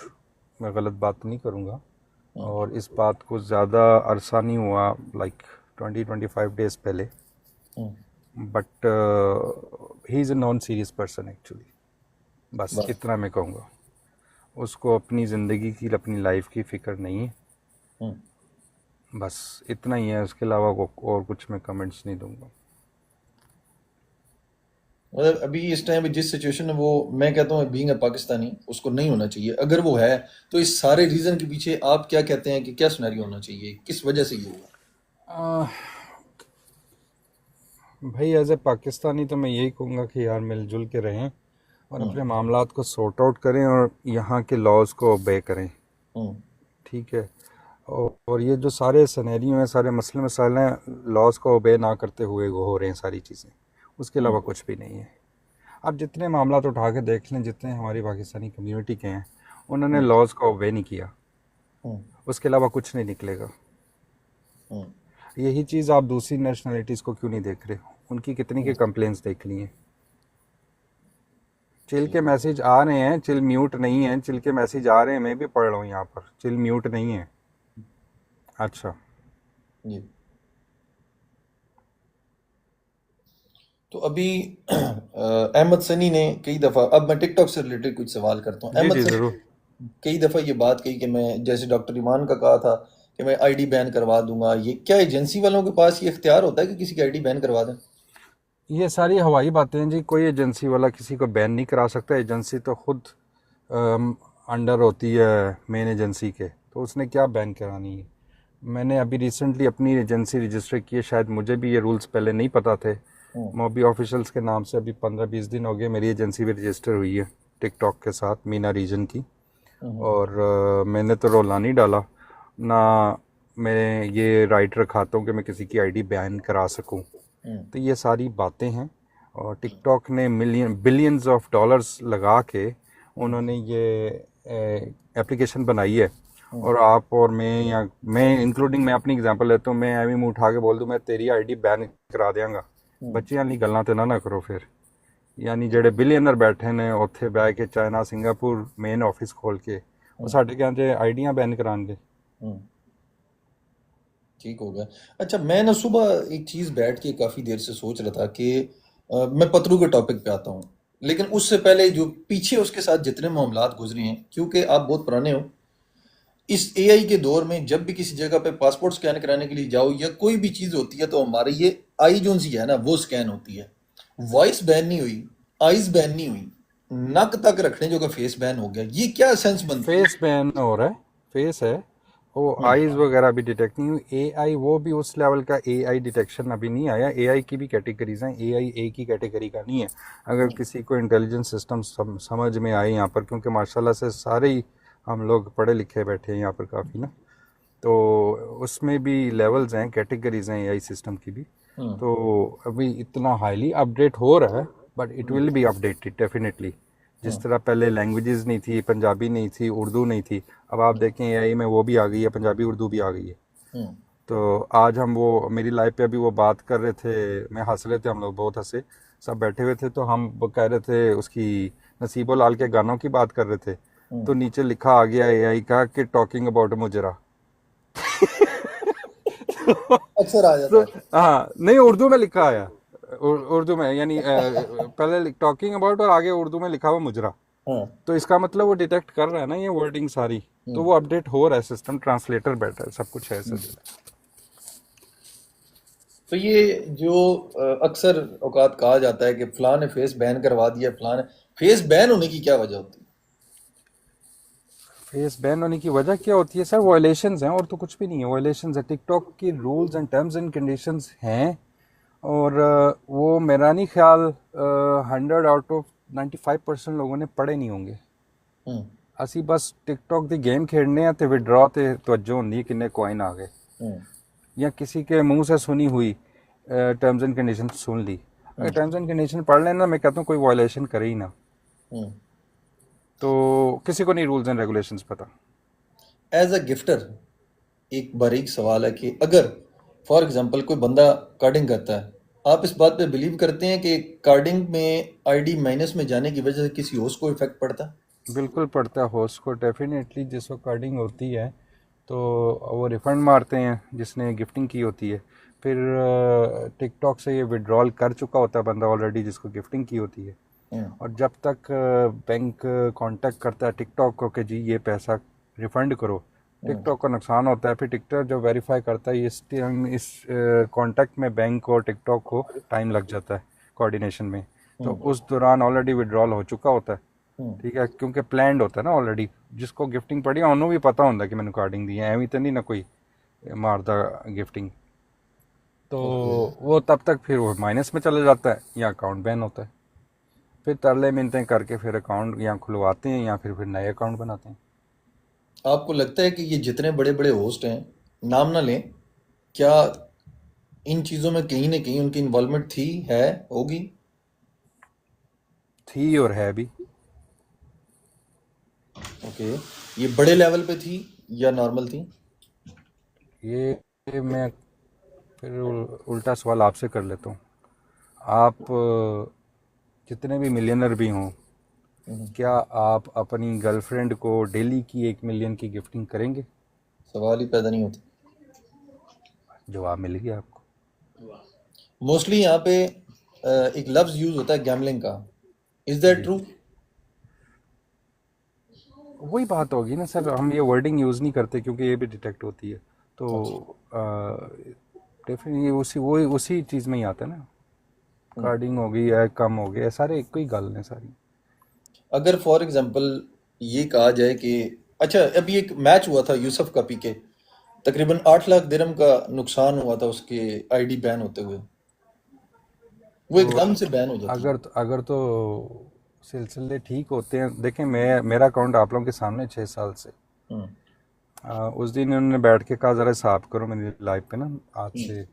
मैं गलत बात नहीं करूँगा। हम्म, और इस बात को ज़्यादा अरसा नहीं हुआ, लाइक 20-25 डेज पहले। Hmm, but he is a non serious person actually, बस बस। इतना मैं कहूँगा। उसको अपनी ज़िंदगी की, अपनी लाइफ की फ़िक्र नहीं है, हम्म। बस इतना ही है। उसके अलावा और कुछ मैं कमेंट्स नहीं दूंगा। मतलब अभी इस टाइम पे जिस सिचुएशन में वो, मैं कहता हूँ बीइंग अ पाकिस्तानी उसको नहीं होना चाहिए। अगर वो है तो इस सारे रीजन के पीछे आप क्या कहते हैं कि क्या सिनेरियो होना चाहिए, किस वजह से ये हुआ? आह, भाई एज ए पाकिस्तानी तो मैं यही कहूँगा कि यार मिलजुल के रहें और हम्म, अपने मामलात को सॉर्ट आउट करें और यहाँ के लॉज को ओबे करें। हम्म, ठीक है। और ये जो सारे सिनेरियो हैं, सारे मसले मसाइल हैं, लॉज को ओबे ना करते हुए हो रहे हैं सारी चीज़ें। उसके हम्म, अलावा कुछ भी नहीं है। आप जितने मामलात उठा के देख लें, जितने हमारी पाकिस्तानी कम्युनिटी के हैं, उन्होंने हम्म, लॉज का ओबे नहीं किया। हम्म, उसके अलावा कुछ नहीं निकलेगा। हम्म, यही चीज़ आप दूसरी नेशनलिटीज़ को क्यों नहीं देख रहे हो? उनकी कितनी के हम्म। कंप्लेंट्स देख ली हैं। चिल के ठीक है। मैसेज आ रहे हैं, चिल म्यूट नहीं है, चिल के मैसेज आ रहे हैं, मैं भी पढ़ रहा हूँ यहाँ पर, चिल म्यूट नहीं है। अच्छा। जी। तो अभी अहमद सनी ने कई दफ़ा, अब मैं टिकटॉक से रिलेटेड कुछ सवाल करता हूँ। जी अहमद जी सनी ज़रूर। ने कई दफ़ा ये बात कही कि मैं, जैसे डॉक्टर ईमान का कहा था कि मैं आईडी बैन करवा दूंगा। ये क्या एजेंसी वालों के पास ये इख्तियार होता है कि किसी की आईडी बैन करवा दें? ये सारी हवाई बातें हैं जी। कोई एजेंसी वाला किसी को बैन नहीं करा सकता। एजेंसी तो खुद अंडर होती है मेन एजेंसी के, तो उसने क्या बैन करानी है। मैंने अभी रिसेंटली अपनी एजेंसी रजिस्टर की है, शायद मुझे भी ये रूल्स पहले नहीं पता थे। हम्म, मोबी ऑफिशियल्स के नाम से अभी 15-20 दिन हो गए मेरी एजेंसी भी रजिस्टर हुई है टिकटॉक के साथ, मीना रीजन की। हम्म, और मैंने तो रोला नहीं डाला ना। मैं ये राइट रखाता हूँ कि मैं किसी की आईडी बैन करा सकूँ। हम्म, तो ये सारी बातें हैं। और टिकटॉक ने मिलियन बिलियंस ऑफ डॉलर्स लगा के हम्म, उन्होंने ये एप्लीकेशन बनाई है। हम्म, और आप और मैं, या मैं इंक्लूडिंग, मैं अपनी एग्जांपल लेता हूँ, मैं एवं उठा के बोल दूँ मैं तेरी आईडी बैन करा देंगा। हम्म, बच्चियां वाली गल्लां तो ना करो फिर। यानी ਜਿਹੜੇ ਬਿਲੀਅਨਰ ਬੈਠੇ ਨੇ ਉੱਥੇ ਬਹਿ ਕੇ ਚਾਈਨਾ ਸਿੰਗਾपुर ਮੇਨ ਆਫਿਸ ਖੋਲ ਕੇ ਉਹ हम्म, ਸਾਡੇ ਕਹਿੰਦੇ ਆਈਡੀਆਂ ਬੈਨ ਕਰਾਉਣਗੇ। हम्म। ठीक हो गया। अच्छा, मैं ना सुबह एक चीज़ बैठ के काफ़ी देर से सोच रहा था कि मैं पतलू के टॉपिक पे आता हूँ। लेकिन उससे पहले जो पीछे उसके साथ जितने मामलात गुजरे हैं, क्योंकि आप बहुत पुराने हो, इस एआई के दौर में जब भी किसी जगह पे पासपोर्ट स्कैन कराने के लिए जाओ या कोई भी चीज़ होती है तो हमारी ये आई जोन सी है ना, वो स्कैन होती है। वॉइस बैन नहीं हुई, आईज बैन नहीं हुई, नक तक रखने जो का फेस बैन हो गया। ये क्या सेंस बनती है? फेस बैन हो रहा है, फेस है, वो हम्म, आईज वगैरह भी डिटेक्ट नहीं हुई। एआई वो भी उस लेवल का एआई डिटेक्शन अभी नहीं आया। एआई की भी कैटेगरीज हैं, एआई एक ही कैटेगरी का नहीं है। अगर हम्म, किसी को इंटेलिजेंस सिस्टम समझ में आए यहाँ पर, क्योंकि माशाल्लाह से सारे ही हम लोग पढ़े लिखे बैठे हैं यहाँ पर काफ़ी ना, तो उसमें भी लेवल्स हैं, कैटेगरीज हैं एआई सिस्टम की भी। हम्म, तो अभी इतना हाईली अपडेट हो रहा है, but it hmm, will be updated definitely. जिस हम्म, तरह पहले लैंग्वेजेस नहीं थी, पंजाबी नहीं थी, उर्दू नहीं थी, अब आप देखें एआई में वो भी आ गई है, पंजाबी उर्दू भी आ गई है। हम्म, तो आज हम वो मेरी लाइफ पे अभी वो बात कर रहे थे, मैं हंस रहे थे, हम लोग बहुत हंसे, सब बैठे हुए थे, तो हम वो कह रहे थे उसकी नसीबो लाल के गानों की बात कर रहे थे। हम्म। तो नीचे लिखा आ गया एआई का कि टॉकिंग अबाउट मुजरा। अक्सर आ तो जाता है। हाँ, नहीं उर्दू में लिखा आया, उर्दू में, यानी पहले टॉकिंग अबाउट और आगे उर्दू में लिखा हुआ मुजरा। हाँ। तो इसका मतलब वो डिटेक्ट कर रहा है ना ये वर्डिंग सारी। तो हम्म, वो अपडेट हो रहा है, सिस्टम ट्रांसलेटर बैठा है, सब कुछ है ऐसे। हम्म। तो ये जो अक्सर औकात कहा जाता है कि फलां ने फेस बैन करवा दिया, फलां ने, फेस बैन होने की क्या वजह होती फेस बैन होने की वजह क्या होती है सर? वायलेशंस हैं और तो कुछ भी नहीं है। वायलेशंस है, टिकटॉक की rules and terms and conditions हैं, और वो मेरा नहीं ख्याल 100 आउट ऑफ 95% लोगों ने पढ़े नहीं होंगे। हम्म। ਅਸੀਂ बस टिकटॉक ਦੀ गेम खेलने हैं तो विड्रॉ ਤੇ ਤਵੱਜੋ ਹੁੰਦੀ है किन्ने कॉइन आ गए, हम्म। या किसी के मुंह से सुनी हुई टर्म्स एंड कंडीशन सुन ली। अगर हम्म। टर्म्स एंड कंडीशन पढ़ लेना, मैं कहता हूँ कोई वायलेशन करे ही ना, हम्म। तो किसी को नहीं रूल्स एंड रेगुलेशंस पता। एज अ गिफ्टर एक बारीक सवाल है कि अगर फॉर एग्जांपल कोई बंदा कार्डिंग करता है, आप इस बात पे बिलीव करते हैं कि कार्डिंग में आईडी माइनस में जाने की वजह से किसी होस्ट को इफेक्ट पड़ता है? बिल्कुल पड़ता है होस्ट को, डेफिनेटली जिस वक्त कार्डिंग होती है तो वो रिफ़ंड मारते हैं जिसने गिफ्टिंग की होती है। फिर टिकटॉक से ये विड्रॉल कर चुका होता है बंदा ऑलरेडी जिसको गिफ्टिंग की होती है, हम्म। और जब तक बैंक कांटेक्ट करता है टिकटॉक को कि जी ये पैसा रिफ़ंड करो, हम्म। टिकटॉक का नुकसान होता है। फिर टिकटॉक जो वेरीफाई करता है, इस कांटेक्ट में बैंक और टिकटॉक को टाइम लग जाता है कोऑर्डिनेशन में, तो हम्म। उस दौरान ऑलरेडी विड्रॉल हो चुका होता है। हम्म। ठीक है, क्योंकि प्लान्ड होता है ना ऑलरेडी। जिसको गिफ्टिंग पड़ी ਉਹਨੂੰ भी पता होता है कि मैंने कार्डिंग दी है, ਐਵੇਂ तो नहीं ना कोई मारता गिफ्टिंग, तो ओके। वो तब तक फिर वो माइनस में चला जाता है या अकाउंट बैन होता है। फिर तरले मिनतें करके फिर अकाउंट या खुलवाते हैं या फिर नए अकाउंट बनाते हैं। आपको लगता है कि ये जितने बड़े बड़े होस्ट हैं, नाम ना लें, क्या इन चीज़ों में कहीं ना कहीं उनकी इन्वॉल्वमेंट थी, है, होगी? थी और है भी। ओके। ये बड़े लेवल पे थी या नॉर्मल थी? ये मैं फिर उल्टा सवाल आपसे कर लेता हूँ। आप जितने भी मिलियनर भी हों, हम्म। क्या आप अपनी गर्लफ्रेंड को डेली की 1 मिलियन की गिफ्टिंग करेंगे? सवाल ही पैदा नहीं होता। जवाब मिल गया आपको। मोस्टली यहाँ पे एक लफ्ज यूज होता है गैमलिंग का। Is that ji, true? वही बात होगी ना सर, हम ये वर्डिंग यूज़ नहीं करते क्योंकि ये भी डिटेक्ट होती है, तो अच्छा। डेफिनेटली उसी चीज़ में ही आता है ना। हम्म। कार्डिंग हो गई है, कम हो गया, सारे एक ही गल ने सारी। अगर फॉर एग्जांपल ये कहा जाए कि अच्छा, अभी एक मैच हुआ था यूसुफ का पीके, तकरीबन 8 लाख दिरहम का नुकसान हुआ था उसके आईडी बैन होते हुए। वो तो एकदम से बैन हो जाती है। अगर तो सिलसिले ठीक होते हैं, देखें मैं मेरा अकाउंट आप लोगों के सामने 6 साल से, हम्म। उस दिन उन्होंने बैठ के कहा ज़रा हिसाब करो मेरी लाइफ पे ना, आज हम्म। से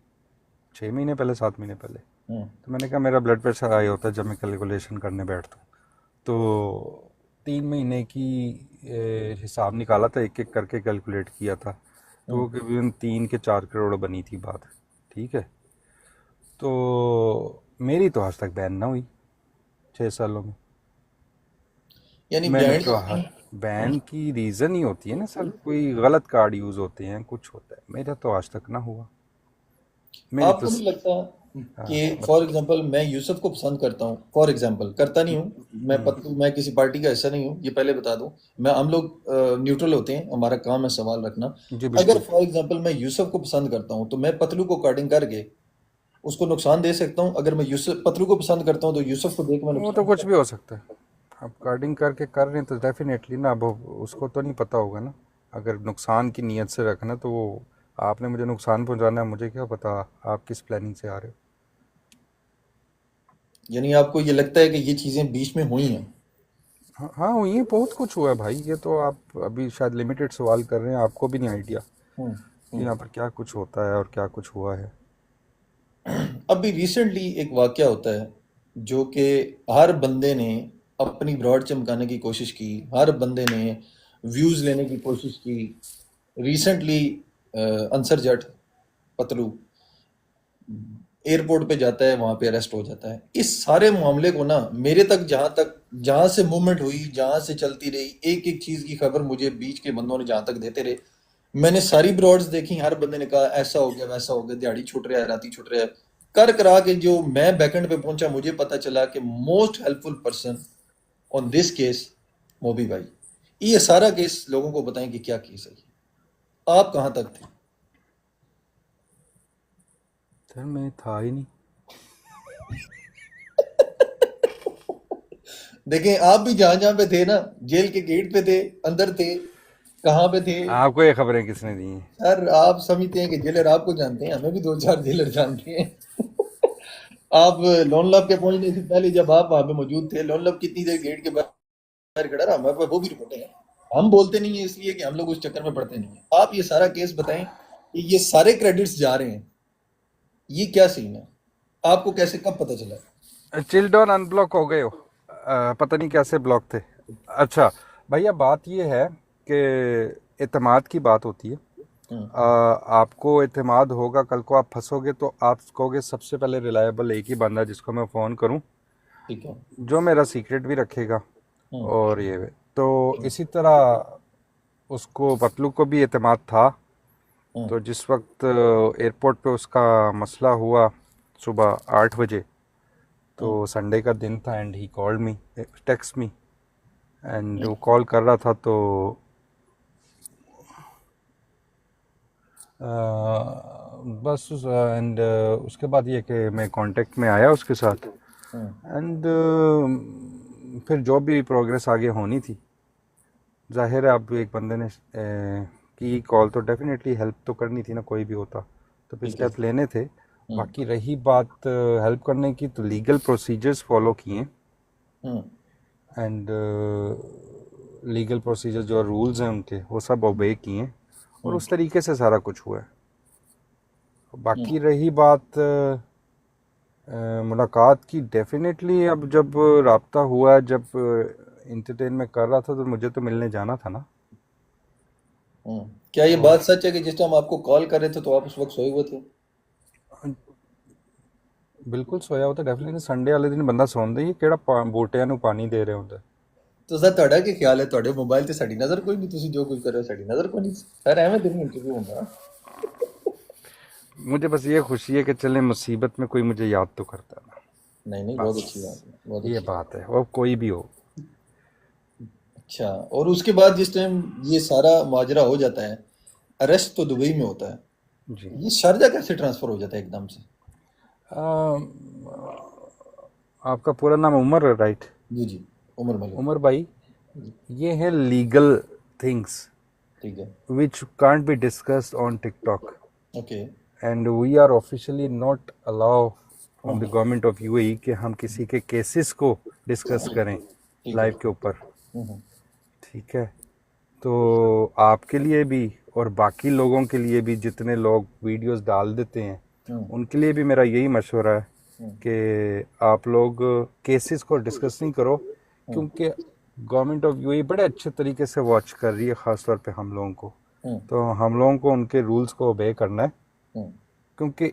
6 महीने पहले, 7 महीने पहले। हम्म। तो मैंने कहा मेरा ब्लड प्रेशर हाई होता है जब मैं कैलकुलेशन करने बैठता हूँ, तो 3 महीने की हिसाब निकाला था, एक एक करके कैलकुलेट किया था, तो हम्म। वो करीबन 3 के 4 करोड़ बनी थी बात। ठीक है, तो मेरी तो आज तक बैन ना हुई 6 सालों में। यानी मैंने बिहाइंड तो द बैन की रीज़न ही होती है ना सर, कोई गलत कार्ड यूज़ होते हैं, कुछ होता है, मेरा तो आज तक ना हुआ। मेरी तो आपको नहीं लगता हाँ, कि फॉर एग्जांपल मैं यूसुफ को पसंद करता हूँ, फॉर एग्जांपल करता नहीं हूँ, मैं किसी पार्टी का हिस्सा नहीं हूँ, ये पहले बता दूं। मैं हम लोग न्यूट्रल होते हैं, हमारा काम है सवाल रखना। जी अगर बिल्कुल। फॉर एग्जांपल मैं यूसुफ को पसंद करता हूँ तो मैं पतलू को कार्डिंग करके उसको नुकसान दे सकता हूँ। अगर मैं यूसुफ पतलू को पसंद करता हूँ तो यूसुफ को देख मैं वो तो नुकसान कुछ कर। भी हो सकता है, आप कार्डिंग करके कर रहे हैं तो डेफिनेटली ना, अब उसको तो नहीं पता होगा ना। अगर नुकसान की नीयत से रखना तो वो, आपने मुझे नुकसान पहुंचाना है, मुझे क्या पता आप किस प्लानिंग से आ रहे हो। यानी आपको ये लगता है कि ये चीजें बीच में हुई हैं? हाँ हाँ, ये बहुत कुछ हुआ है भाई, ये तो आप अभी शायद लिमिटेड सवाल कर रहे हैं, आपको भी नहीं आइडिया हम्म। कि हम्म। यहाँ पर क्या कुछ होता है और क्या कुछ हुआ है। अभी रिसेंटली एक वाकया होता है जो कि हर बंदे ने अपनी ब्रॉड चमकाने की कोशिश की, हर बंदे ने व्यूज लेने की कोशिश की। रिसेंटली अंसर जट पतलू एयरपोर्ट पे जाता है, वहां पे अरेस्ट हो जाता है। इस सारे मामले को ना मेरे तक जहां से मूवमेंट हुई, जहां से चलती रही, एक एक चीज की खबर मुझे बीच के बंदों ने जहां तक देते रहे, मैंने सारी ब्रॉड्स देखी। हर बंदे ने कहा ऐसा हो गया, वैसा हो गया, दिहाड़ी छूट रहा है, राती छूट रहा है। कर करा के जो मैं बैकेंड पे पहुंचा, मुझे पता चला कि most helpful person on this case मोबी भाई। ये सारा केस लोगों को बताएं कि क्या केस है ये। आप कहां तक थे? सर मैं था ही नहीं। देखें, आप भी जहां जहां पे थे ना, जेल के गेट पे थे, अंदर थे, कहाँ पे थे? आपको ये खबरें किसने दी हैं? सर आप समझते हैं कि जेलर आपको जानते हैं, हमें भी दो चार जेलर जानते हैं। आप लोन लब के पहुंचने से पहले जब आप वहां पे मौजूद थे, लोन लब कितनी देर गेट के बाहर खड़ा रहा, हमारे पास वो भी रिपोर्टें हैं। हम बोलते नहीं है इसलिए कि हम लोग उस चक्कर में पड़ते नहीं है। आप ये सारा केस बताएं कि ये सारे क्रेडिट्स जा रहे हैं, ये क्या सीन है, आपको कैसे कब पता चला? चिल्ड ऑन अनब्लॉक हो गए हो, पता नहीं कैसे ब्लॉक थे। अच्छा भैया, बात ये है कि एतमाद की बात होती है। हम्म। आपको एतमाद होगा, कल को आप फंसोगे तो आप कहोगे सबसे पहले रिलायबल एक ही बंदा जिसको मैं फ़ोन करूं, ठीक है। जो मेरा सीक्रेट भी रखेगा। हम्म। और ये तो इसी तरह उसको पतलू को भी एतमाद था। हम्म। तो जिस वक्त एयरपोर्ट पे उसका मसला हुआ सुबह 8 बजे, तो हम्म। संडे का दिन था and he called me, text me, and वो कॉल कर रहा था तो बस एंड उसके बाद ये कि मैं कांटेक्ट में आया उसके साथ, हम्म। एंड फिर जो भी प्रोग्रेस आगे होनी थी, जाहिर है अब एक बंदे ने की कॉल तो डेफिनेटली हेल्प तो करनी थी ना, कोई भी होता तो फिर ठीक है। स्टेप लेने थे। हम्म। बाकी रही बात हेल्प करने की, तो लीगल प्रोसीजर्स फॉलो किए, हम्म। एंड लीगल प्रोसीजर जो रूल्स हैं उनके वो सब ओबे किए, और हम्म। उस तरीके से सारा कुछ हुआ है। हम्म। बाकी रही बात मुलाकात की, डेफिनेटली अब जब राब्ता हुआ, जब इंटरटेन में कर रहा था तो मुझे तो मिलने जाना था ना। हम्म। क्या ये और बात सच है कि जिस टाइम आपको कॉल कर रहे थे तो आप उस वक्त सोए हुए थे? बिल्कुल सोया होता, डेफिनेटली संडे वाले दिन बंदा सौंदा ही ਕਿਹੜਾ ਬੂਟਿਆਂ ਨੂੰ ਪਾਣੀ ਦੇ ਰਹੇ ਹੁੰਦਾ। तो सर ਤੁਹਾਡਾ ਕੀ ਖਿਆਲ ਹੈ, ਤੁਹਾਡੇ ਮੋਬਾਈਲ ਤੇ ਸਾਡੀ ਨਜ਼ਰ ਕੋਈ ਨਹੀਂ, ਤੁਸੀਂ ਜੋ ਕੁਝ ਕਰ ਰਹੇ ਹੋ ਸਾਡੀ ਨਜ਼ਰ ਕੋਈ ਨਹੀਂ ਸਰ, ਐਵੇਂ ਤੇ ਨਹੀਂ ਇੰਟਰਵਿਊ ਹੁੰਦਾ। मुझे बस ये खुशी है कि चले मुसीबत में कोई मुझे याद तो करता है ना, नहीं नहीं, बहुत अच्छी बात बस है, बहुत ये अच्छी बात बात है, वो कोई भी हो। है। अच्छा, और उसके बाद जिस टाइम ये सारा माजरा हो जाता है, अरेस्ट तो दुबई में होता है, जी। ये शारजा कैसे ट्रांसफर हो जाता है एकदम से? आपका पूरा नाम उमर है, राइट? जी जी, उमर मलिक। उमर भाई, जी। ये है लीगल थिंग्स ठीक है। which can't be discussed on TikTok, okay. and we are officially not allow from the hmm. government of UAE कि हम किसी के केसेस को डिस्कस करें ठीक है। लाइव के ऊपर। हम्म। ठीक है, तो आपके लिए भी और बाकी लोगों के लिए भी, जितने लोग वीडियोस डाल देते हैं, हम्म। उनके लिए भी मेरा यही मशवरा है हम्म। कि आप लोग केसेस को डिस्कस नहीं करो, हम्म। क्योंकि गवर्नमेंट ऑफ यूएई बड़े अच्छे तरीके से वॉच कर रही है, ख़ास तौर पे हम लोगों को। हम्म। तो हम लोगों को उनके रूल्स को ओबे करना है, हम्म। क्योंकि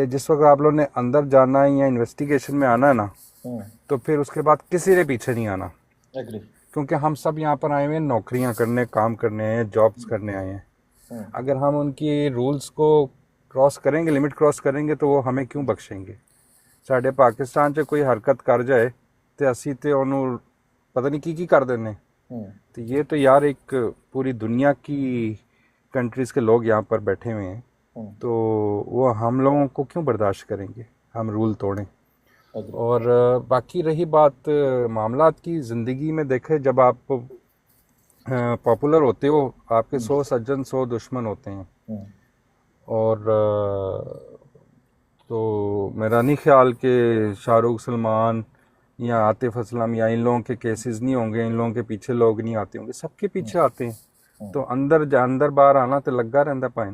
जिस वक्त आप लोगों ने अंदर जाना है या इन्वेस्टिगेशन में आना है ना, हम्म। तो फिर उसके बाद किसी ने पीछे नहीं आना, एग्री। क्योंकि हम सब यहाँ पर आए हुए हैं नौकरियाँ करने, काम करने आए हैं, जॉब्स करने आए हैं। हम्म। अगर हम उनकी रूल्स को क्रॉस करेंगे, लिमिट क्रॉस करेंगे, तो वो हमें क्यों बख्शेंगे? साढ़े पाकिस्तान 'ਚ कोई हरकत कर जाए तो ਅਸੀਂ ਤੇ ਉਹਨੂੰ पता नहीं की कर देने। हम्म। तो ये तो यार एक पूरी दुनिया की कंट्रीज़ के लोग यहाँ पर बैठे हुए हैं, हम्म। तो वो हम लोगों को क्यों बर्दाश्त करेंगे हम रूल तोड़ें। एग्री। और बाकी रही बात मामलात की, ज़िंदगी में देखें, जब आप पॉपुलर होते हो, आपके 100 सज्जन 100 दुश्मन होते हैं। हम्म। और तो मेरा नहीं ख्याल कि शाहरुख, सलमान या आतिफ असलम या इन लोगों के केसेस नहीं होंगे, इन लोगों के पीछे लोग नहीं आते होंगे, सबके पीछे आते हैं। हम्म। तो अंदर बाहर आना तो लगा रहता भाई,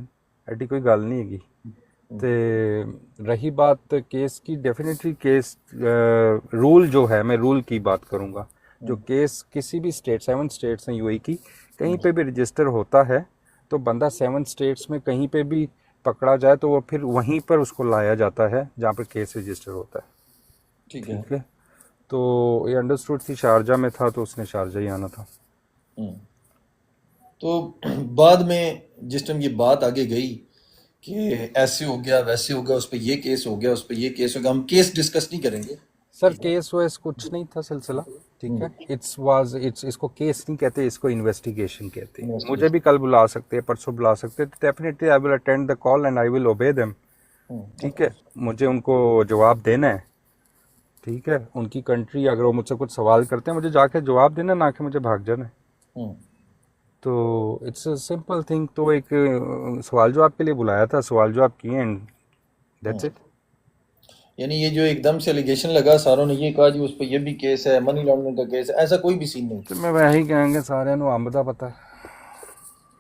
ऐडी कोई गल नहीं हैगी। हम्म। तो रही बात केस की, डेफिनेटली केस रूल जो है, मैं रूल की बात करूँगा, जो हम्म। केस किसी भी स्टेट, 7 स्टेट्स हैं यूएई की, कहीं हम्म। पे भी रजिस्टर होता है, तो बंदा 7 स्टेट्स में कहीं पे भी पकड़ा जाए तो वो फिर वहीं पर उसको लाया जाता है जहाँ पर केस रजिस्टर होता है। ठीक है। ठीक है, तो ये अंडरस्टूड थी, शारजा में था तो उसने शारजा ही आना था। हम्म। तो बाद में जिस टाइम ये बात आगे गई कि ऐसे हो गया वैसे हो गया, उस पर ये केस हो गया, उस पर ये केस हो गया, हम केस डिस्कस नहीं करेंगे। सर ठीक है। केस वेस कुछ नहीं था सिलसिला। ठीक है, हम्म। इट्स इसको केस नहीं कहते, इसको इन्वेस्टिगेशन कहते हैं। मुझे इन्वेस्टिगेशन। भी कल बुला सकते हैं, परसों बुला सकते हैं, तो definitely I will attend the call and I will obey them. Of ठीक है, कोर्स। मुझे उनको जवाब देना है। ठीक है, उनकी कंट्री, अगर वो मुझसे कुछ सवाल करते हैं, मुझे जाके जवाब देना, ना कि मुझे भाग जाना है। हम्म। तो इट्स अ सिंपल थिंग। तो एक सवाल जवाब के लिए बुलाया था, सवाल जवाब किए, एंड दैट्स हम्म। इट। यानी ये जो एकदम से एलिगेशन लगा, सारों ने ये कहा जी उस पर ये भी केस है, मनी लॉन्ड्रिंग का केस है, ऐसा कोई भी सीन नहीं। तो मैं वही कहेंगे सारे अंब दा पता है।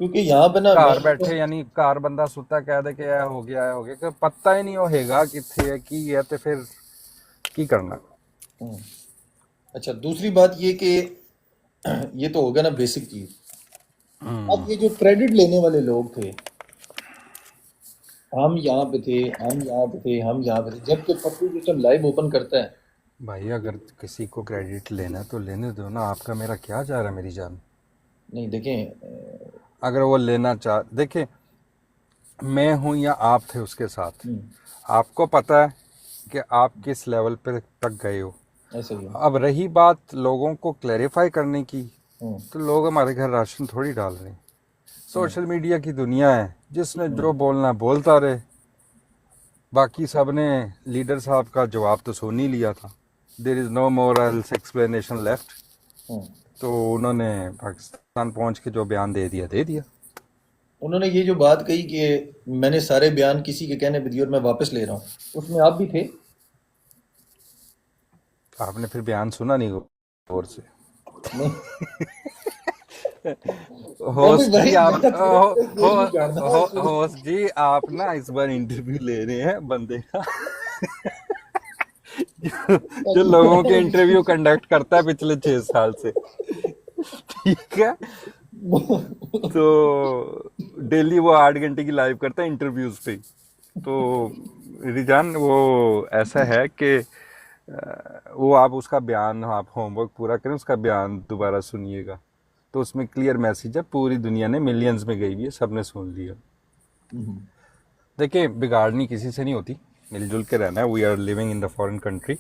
क्योंकि यहाँ पे ना मैं घर बैठे यानी घर बंदा सुता कह दे कि यह हो गया है हो गया, कि पता ही नहीं होगा किथे है की है, तो फिर की करना। हम्म, अच्छा दूसरी बात ये कि ये तो होगा ना बेसिक चीज। अब ये जो क्रेडिट लेने वाले लोग थे, हम यहाँ पे थे, हम यहाँ पे थे, हम यहाँ पे थे, जब कि पप्पू सिस्टम लाइव ओपन करता है। भाई अगर किसी को क्रेडिट लेना है तो लेने दो ना, आपका मेरा क्या जा रहा है मेरी जान। नहीं देखें अगर वो लेना चाह, देखिए मैं हूं या आप थे उसके साथ, आपको पता है कि आप किस लेवल पे तक गए हो। ऐसा ही है। अब रही बात लोगों को क्लैरिफाई करने की, हम्म, तो लोग हमारे घर राशन थोड़ी डाल रहे हैं। सोशल मीडिया की दुनिया है, जिसने जो बोलना है बोलता रहे। बाकी सब ने लीडर साहब का जवाब तो सुन ही लिया था, there is no more else explanation left. Hmm. तो उन्होंने पाकिस्तान पहुंच के जो बयान दे दिया दे दिया। उन्होंने ये जो बात कही कि मैंने सारे बयान किसी के कहने पे दिए और मैं वापस ले रहा हूँ, उसमें आप भी थे। आपने फिर बयान सुना नहीं गौर से। नहीं, मैं भी होस्ट जी वही आप मैं थोड़ा केस भी जानता हूँ इसमें। होस्ट जी आप ना इस बार इंटरव्यू ले रहे हैं बंदे का जो लोगों के इंटरव्यू कंडक्ट करता है पिछले 6 साल से, ठीक है। तो डेली वो 8 घंटे की लाइव करता है इंटरव्यूज पे। तो रिजान वो ऐसा है कि वो आप उसका बयान, आप होमवर्क पूरा करें, उसका बयान दोबारा सुनिएगा, तो उसमें क्लियर मैसेज है, पूरी दुनिया ने मिलियंस में गई हुई है, सबने सुन लिया। देखिए बिगाड़नी किसी से नहीं होती, मिलजुल के रहना है। We are living in the foreign country,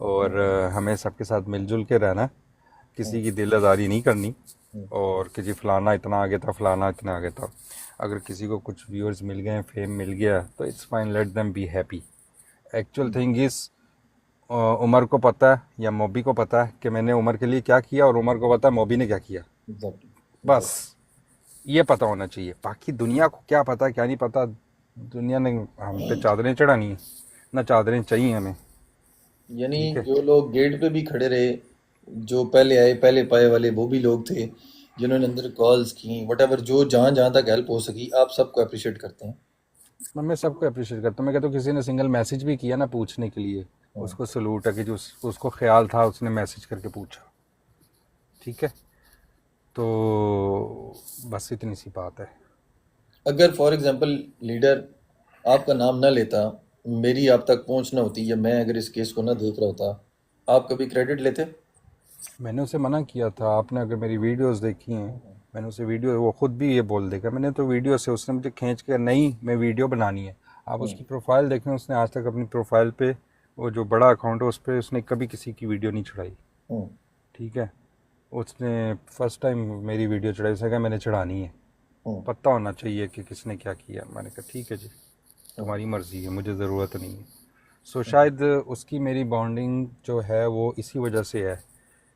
और हमें सबके साथ मिलजुल के रहना है, किसी की दिल आज़ारी नहीं करनी, और कि जी फलाना इतना आगे था, फलाना इतना आगे था। अगर किसी को कुछ व्यूअर्स मिल गए, फेम मिल गया, तो it's fine, let them be happy. Actual thing is, Umar को पता है या मोबी को पता है कि मैंने उमर के लिए क्या किया, और उमर को पता है मोबी ने क्या किया। एग्जैक्टली। बस ये पता होना चाहिए, बाकी दुनिया को क्या पता क्या नहीं पता। दुनिया ने हम पे चादरें चढ़ानी है, ना चादरें चाहिए हमें। यानी ठीक है। जो लोग गेट पे भी खड़े रहे, जो पहले आए पहले पाए वाले वो भी लोग थे, जिन्होंने अंदर कॉल्स की, वट जो जहाँ जहाँ तक हेल्प हो सकी, आप सबको अप्रिशिएट करते हैं। मैं सबको अप्रिशिएट करता हूँ। मैं कहता हूँ किसी ने सिंगल मैसेज भी किया ना पूछने के लिए, हाँ। उसको सलूट है कि जो उसको ख्याल था उसने मैसेज करके पूछा। ठीक है, तो बस इतनी सी बात है। अगर फॉर एग्जांपल लीडर आपका नाम ना लेता, मेरी आप तक पहुंच ना होती, या मैं अगर इस केस को ना देख रहा होता, आप कभी क्रेडिट लेते? मैंने उसे मना किया था, आपने अगर मेरी वीडियोस देखी हैं, मैंने उसे वीडियो, वो खुद भी ये बोल देगा, मैंने तो वीडियो से, उसने मुझे खींच के, नहीं मैं वीडियो बनानी है। आप उसकी प्रोफाइल देखें, उसने आज तक अपनी प्रोफाइल पे, वो जो बड़ा अकाउंट है उस पर उसने कभी किसी की वीडियो नहीं चढ़ाई। हम्म, ठीक है, उसने फर्स्ट टाइम मेरी वीडियो चढ़ाई, उसने कहा मैंने चढ़ानी है, हम्म, पता होना चाहिए कि किसने क्या किया। मैंने कहा ठीक है जी, हम्म, तुम्हारी मर्ज़ी है, मुझे ज़रूरत नहीं है। सो शायद उसकी मेरी बॉन्डिंग जो है वो इसी वजह से है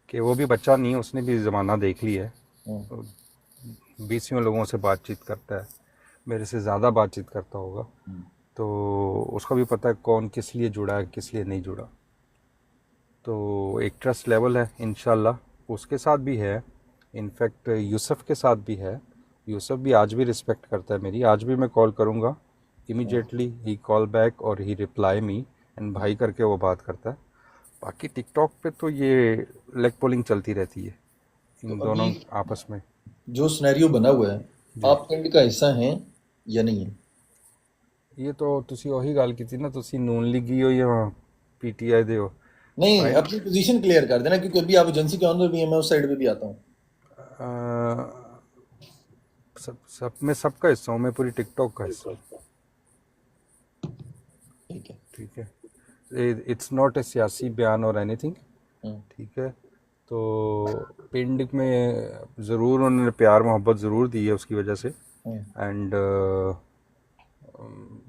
कि वो भी बच्चा नहीं है, उसने भी ज़माना देख लिया है। हम्म, 20 लोगों से बातचीत करता है, मेरे से ज़्यादा बातचीत करता होगा, हम्म। तो उसको भी पता है कौन किस लिए जुड़ा है, किस लिए नहीं जुड़ा। तो एक ट्रस्ट लेवल है, इंशाल्लाह उसके साथ भी है, इनफैक्ट यूसुफ के साथ भी है। यूसुफ भी आज भी रिस्पेक्ट करता है मेरी, आज भी मैं कॉल करूँगा, इमीडिएटली ही कॉल बैक और ही रिप्लाई मी, एंड भाई करके वो बात करता है। बाकी टिकटॉक पे तो ये लेग पुलिंग चलती रहती है तो इन अभी दोनों आपस में। जो सिनेरियो बना हुआ है, जी, आप पिंड का हिस्सा हैं या नहीं है? ये तो तुसी वही गल की ना, तुसी नून लीगी हो या पीटीआई दे हो। नहीं, भाई अपनी पोजीशन क्लियर कर देना, क्योंकि अभी आप एजेंसी के ऑनर भी हैं, मैं उस साइड पे भी आता हूँ। सब सब मैं सबका हिस्सा हूँ, मैं पूरी टिकटॉक का हिस्सा हूँ। ठीक है। ठीक है, इट्स नॉट ए सियासी बयान और एनीथिंग। हम्म, ठीक है, तो पिंड में ज़रूर उन्होंने प्यार मोहब्बत ज़रूर दी है उसकी वजह से, हम्म, एंड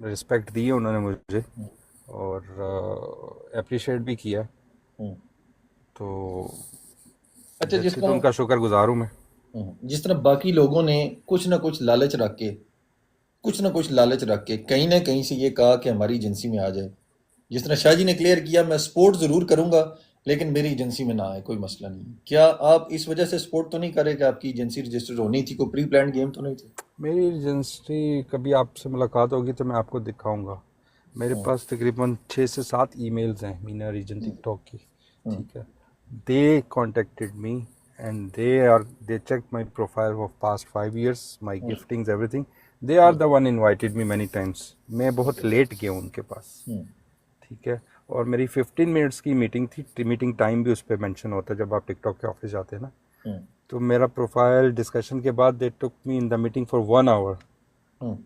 रिस्पेक्ट दी है उन्होंने मुझे, हम्म, और अप्रिशिएट भी किया। हम्म। तो अच्छा दैट्स इट, उनका शुक्रगुजार हूँ मैं। जिस तरह बाकी लोगों ने कुछ ना कुछ लालच रख के, कुछ ना कुछ लालच रख के कहीं ना कहीं से ये कहा कि हमारी एजेंसी में आ जाए, जिस तरह शाह जी ने क्लियर किया, मैं सपोर्ट ज़रूर करूंगा लेकिन मेरी एजेंसी में ना आए, कोई मसला नहीं। क्या आप इस वजह से सपोर्ट तो नहीं करे कि आपकी एजेंसी रजिस्टर होनी थी, कोई प्री प्लान गेम तो नहीं थी? मेरी एजेंसी, कभी आपसे मुलाकात होगी तो मैं आपको दिखाऊंगा। मेरे हम्म, पास तकरीबन 6 से 7 ईमेल्स हैं मीना रीजन हम्म, टिकटॉक की। हम्म, ठीक है। They contacted me and they check my profile of past 5 years, my hmm, giftings, everything. They are the one invited me many times. मैं बहुत लेट गया हूँ उनके पास। हम्म, ठीक है। और मेरी 15 मिनट्स की मीटिंग थी, मीटिंग टाइम भी उस पर मैंशन होता है जब आप टिकटॉक के ऑफिस जाते हैं ना। हम्म, तो मेरा प्रोफाइल डिस्कशन के बाद they took me in the meeting for 1 hour। Hmm,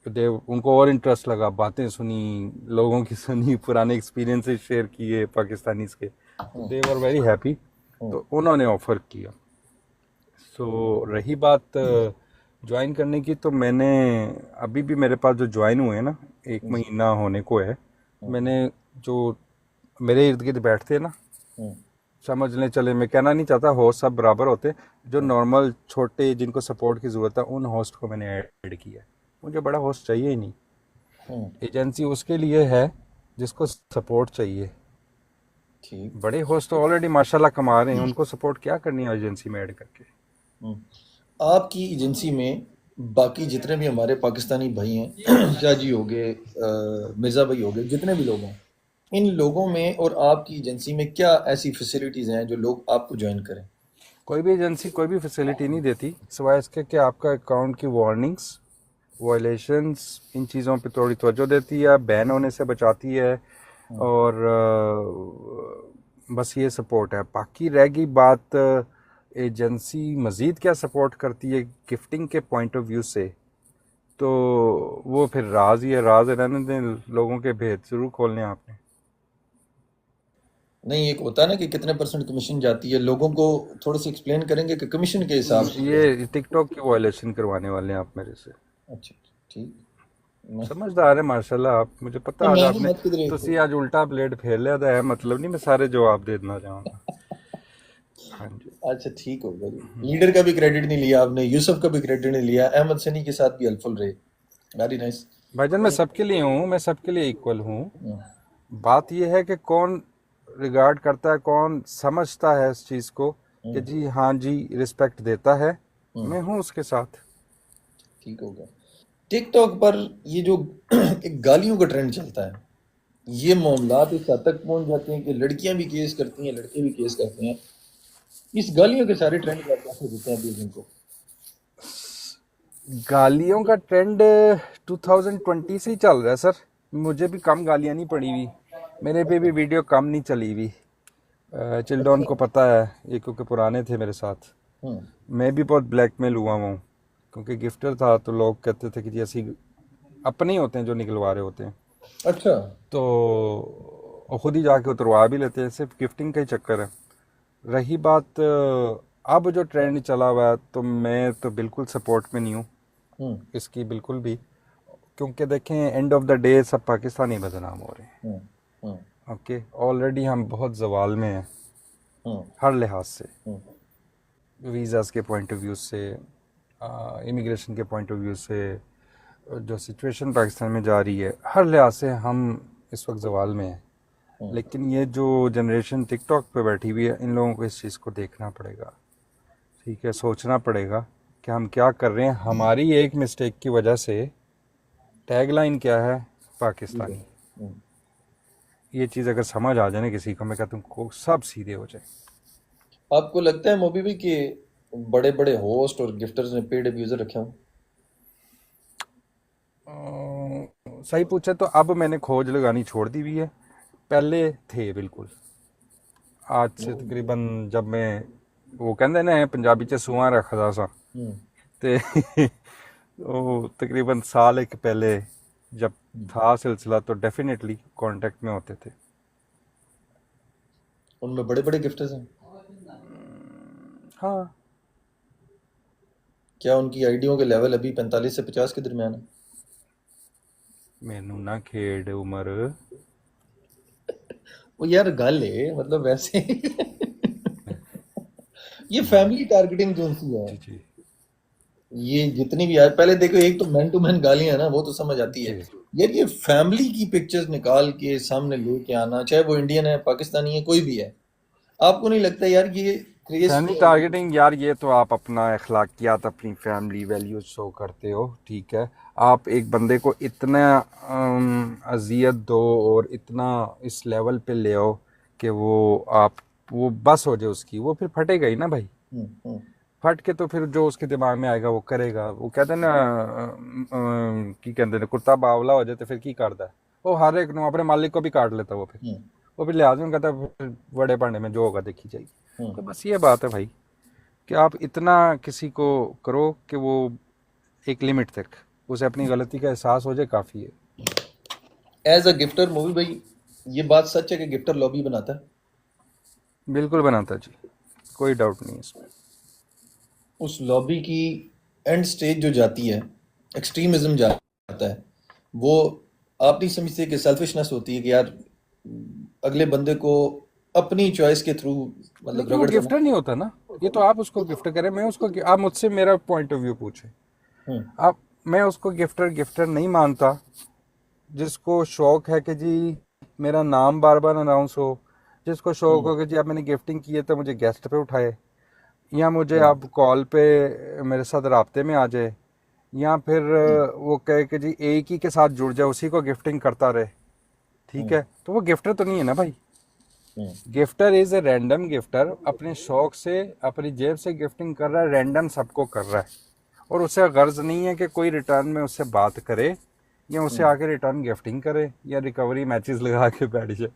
they उनको और इंटरेस्ट लगा, बातें सुनी, लोगों की सुनी, पुराने एक्सपीरियंसेस शेयर किए पाकिस्तानीज के, तो हम्म, दे वर वेरी हैप्पी। हम्म, तो उन्होंने ऑफ़र किया। सो रही बात ज्वाइन करने की, तो मैंने अभी भी, मेरे पास जो ज्वाइन हुए हैं ना, एक हम्म, महीना होने को है। हम्म, मैंने जो मेरे इर्द गिर्द बैठते हैं ना, हम्म, समझ लें, चले, मैं कहना नहीं चाहता होस्ट सब बराबर होते, जो नॉर्मल छोटे जिनको सपोर्ट की ज़रूरत है उन होस्ट को मैंने ऐड किया है। मुझे बड़ा होस्ट चाहिए ही नहीं। हम्म, एजेंसी उसके लिए है जिसको सपोर्ट चाहिए। ठीक। बड़े होस्ट तो ऑलरेडी माशाल्लाह कमा रहे हैं, उनको सपोर्ट क्या करनी है एजेंसी में ऐड करके। हम्म, आपकी एजेंसी में बाकी जितने भी हमारे पाकिस्तानी भाई हैं, शाह जी हो गए, मिर्ज़ा भाई हो गए, जितने भी लोग हैं, इन लोगों में और आपकी एजेंसी में क्या ऐसी फैसिलिटीज़ हैं जो लोग आपको ज्वाइन करें? कोई भी एजेंसी कोई भी फैसिलिटी नहीं देती सिवाय इसके कि आपका अकाउंट की वार्निंग्स, वायलेशंस, इन चीज़ों पे थोड़ी तवज्जो देती है, बैन होने से बचाती है। हम्म, और बस ये सपोर्ट है। बाकी रह गई बात एजेंसी मज़ीद क्या सपोर्ट करती है गिफ्टिंग के पॉइंट ऑफ व्यू से, तो वो फिर राज ही है। राज रहने दें, लोगों के भेद ज़रूर खोलने हैं आपने। नहीं, एक होता है ना कि कितने परसेंट कमीशन जाती है, लोगों को थोड़ा सा एक्सप्लेन करेंगे कि कमीशन के हिसाब से क्या है? ये टिकटॉक की वायलेशन करवाने वाले हैं आप मेरे से। अच्छा, ठीक। मैं समझदार है माशाल्लाह आप, मुझे पता आज मैं आपने, मत किधर तुसी आज उल्टा ब्लेड फेर लिया था, है मतलब नहीं मैं सारे जवाब दे देना चाहूँगा। हाँ जी। अच्छा, ठीक हो गया। लीडर का भी क्रेडिट नहीं लिया आपने, यूसुफ का भी क्रेडिट नहीं लिया, अहमद सनी के साथ भी हेल्पफुल रहे। Very nice. भाईजान मैं सबके लिए हूँ, मैं सबके लिए इक्वल हूँ। हम्म, बात यह है कि कौन रिगार्ड करता है, कौन समझता है इस चीज़ को कि हम्म, जी हाँ जी, रिस्पेक्ट देता है, हम्म, मैं हूँ उसके साथ। ठीक हो गया। टिकटॉक पर ये जो एक गालियों का ट्रेंड चलता है, ये मामलात इस हद तक पहुंच जाते हैं कि लड़कियां भी केस करती हैं, लड़के भी केस करते हैं। इस गालियों के सारे ट्रेंड को आप कैसे देते हैं अभी इनको? गालियों का ट्रेंड 2020 से ही चल रहा है सर। मुझे भी कम गालियाँ नहीं पड़ी हुई, मेरे पे भी वीडियो कम नहीं चली हुई। चिल्ड्रन अच्छा। को पता है ये, क्योंकि पुराने थे मेरे साथ। हम्म, मैं भी बहुत ब्लैकमेल हुआ हूँ, क्योंकि गिफ्टर था तो लोग कहते थे कि जी ऐसी, अपने ही होते हैं जो निकलवा रहे होते हैं, अच्छा। तो वो खुद ही जाके उतरवा भी लेते हैं, सिर्फ गिफ्टिंग का ही चक्कर है। रही बात अब जो ट्रेंड चला हुआ है, तो मैं तो बिल्कुल सपोर्ट में नहीं हूँ हम्म, इसकी, बिल्कुल भी। क्योंकि देखें, एंड ऑफ द डे सब पाकिस्तानी बदनाम हो रहे हैं। हम्म, हम्म, ओके, ऑलरेडी हम बहुत जवाल में हैं हम्म, हर लिहाज से, हम्म, वीज़ाज़ के पॉइंट ऑफ व्यू से, इमिग्रेशन के पॉइंट ऑफ व्यू से, जो सिचुएशन पाकिस्तान में जा रही है, हर लिहाज से हम इस वक्त जवाल में हैं। हम्म, लेकिन ये जो जनरेशन टिकटॉक पे बैठी हुई है, इन लोगों को इस चीज़ को देखना पड़ेगा। ठीक है, सोचना पड़ेगा कि हम क्या कर रहे हैं। हमारी एक मिस्टेक की वजह से टैगलाइन क्या है, ठीक है। पाकिस्तानी। ये चीज़ अगर समझ आ जाए ना किसी को, मैं कहता हूँ सब सीधे हो जाए। आपको लगता है मोबी भी कि बड़े बड़े होस्ट और गिफ्टर्स ने पेड अब्यूजर रखे हों? सही पूछे तो अब मैंने खोज लगानी छोड़ दी हुई है, पहले थे बिल्कुल। आज से तकरीबन, जब मैं, वो कहते ने पंजाबी च सूआ रखदा सा, हम्म, ते वो तकरीबन साल एक पहले जब हम्म। था सिलसिला, तो डेफिनेटली कांटेक्ट में होते थे। उनमें बड़े बड़े गिफ्टर्स हैं? हाँ। क्या उनकी आईडियों के लेवल अभी 45 से 50 के दरमियान है? मैनू ना खेड उम्र। वो यार गल है, मतलब वैसे ये फैमिली टारगेटिंग जो सी है, जी जी ये जितनी भी यार, पहले देखो, एक तो मैन टू मैन गालियां है ना, वो तो समझ आती है। जी यार ये फैमिली की पिक्चर्स निकाल के सामने लेके आना, चाहे वो इंडियन है, पाकिस्तानी है, कोई भी है, आपको नहीं लगता यार ये क्रेज फैमिली टारगेटिंग यार, ये तो आप अपना अखलाकियात, अपनी फैमिली वैल्यूज शो करते हो, ठीक है। आप एक बंदे को इतना अजियत दो और इतना इस लेवल पे ले आओ कि वो बस हो जाए उसकी, वो फिर फटेगा ही ना भाई। हम्म, हम्म, फट के तो फिर जो उसके दिमाग में आएगा वो करेगा। वो कहते हैं ना की कहते हैं, कुत्ता बावला हो जाए तो फिर की करता है, वो हर एक नु अपने मालिक को भी काट लेता है हम्म, वो फिर लिहाज में कहता है फिर बड़े भांडे में जो होगा देखी जाएगी। हम्म। तो बस ये बात है भाई कि आप इतना किसी को करो कि वो एक लिमिट तक उसे अपनी गलती का एहसास हो जाए, काफ़ी है। एज अ गिफ्टर मूवी भाई, ये बात सच है कि गिफ्टर लॉबी बनाता है। बिल्कुल बनाता जी, कोई डाउट नहीं है इसमें। उस लॉबी की एंड स्टेज जो जाती है, एक्सट्रीमिज्म जाता है, वो आप नहीं समझते कि सेल्फिशनेस होती है कि यार अगले बंदे को अपनी चॉइस के थ्रू मतलब लेकिन वो रगड़ देना। गिफ्टर नहीं होता ना, ये तो आप उसको गिफ्ट करें, मैं उसको, आप मुझसे मेरा पॉइंट ऑफ व्यू पूछे, हम्म, आप, मैं उसको गिफ्टर गिफ्टर नहीं मानता। जिसको शौक है कि जी मेरा नाम बार बार अनाउंस हो, जिसको शौक हम्म, हो कि जी आप मैंने गिफ्टिंग की है तो मुझे गेस्ट पे उठाए, या मुझे हम्म, आप कॉल पे मेरे साथ रबते में आ जाए, या फिर हम्म, वो कहे कि जी एक ही के साथ जुड़ जाए, उसी को गिफ्टिंग करता रहे, ठीक हम्म, है, तो वो गिफ्टर तो नहीं है ना भाई। Hmm, gifter is a random gifter, अपने शौक से अपनी जेब से गिफ्टिंग कर रहा है, रैंडम सबको कर रहा है, और उसे गर्ज नहीं है कि कोई रिटर्न में उससे बात करे या उसे हम्म, आके रिटर्न गिफ्टिंग करे या रिकवरी मैचेस लगा के बैठ जाए,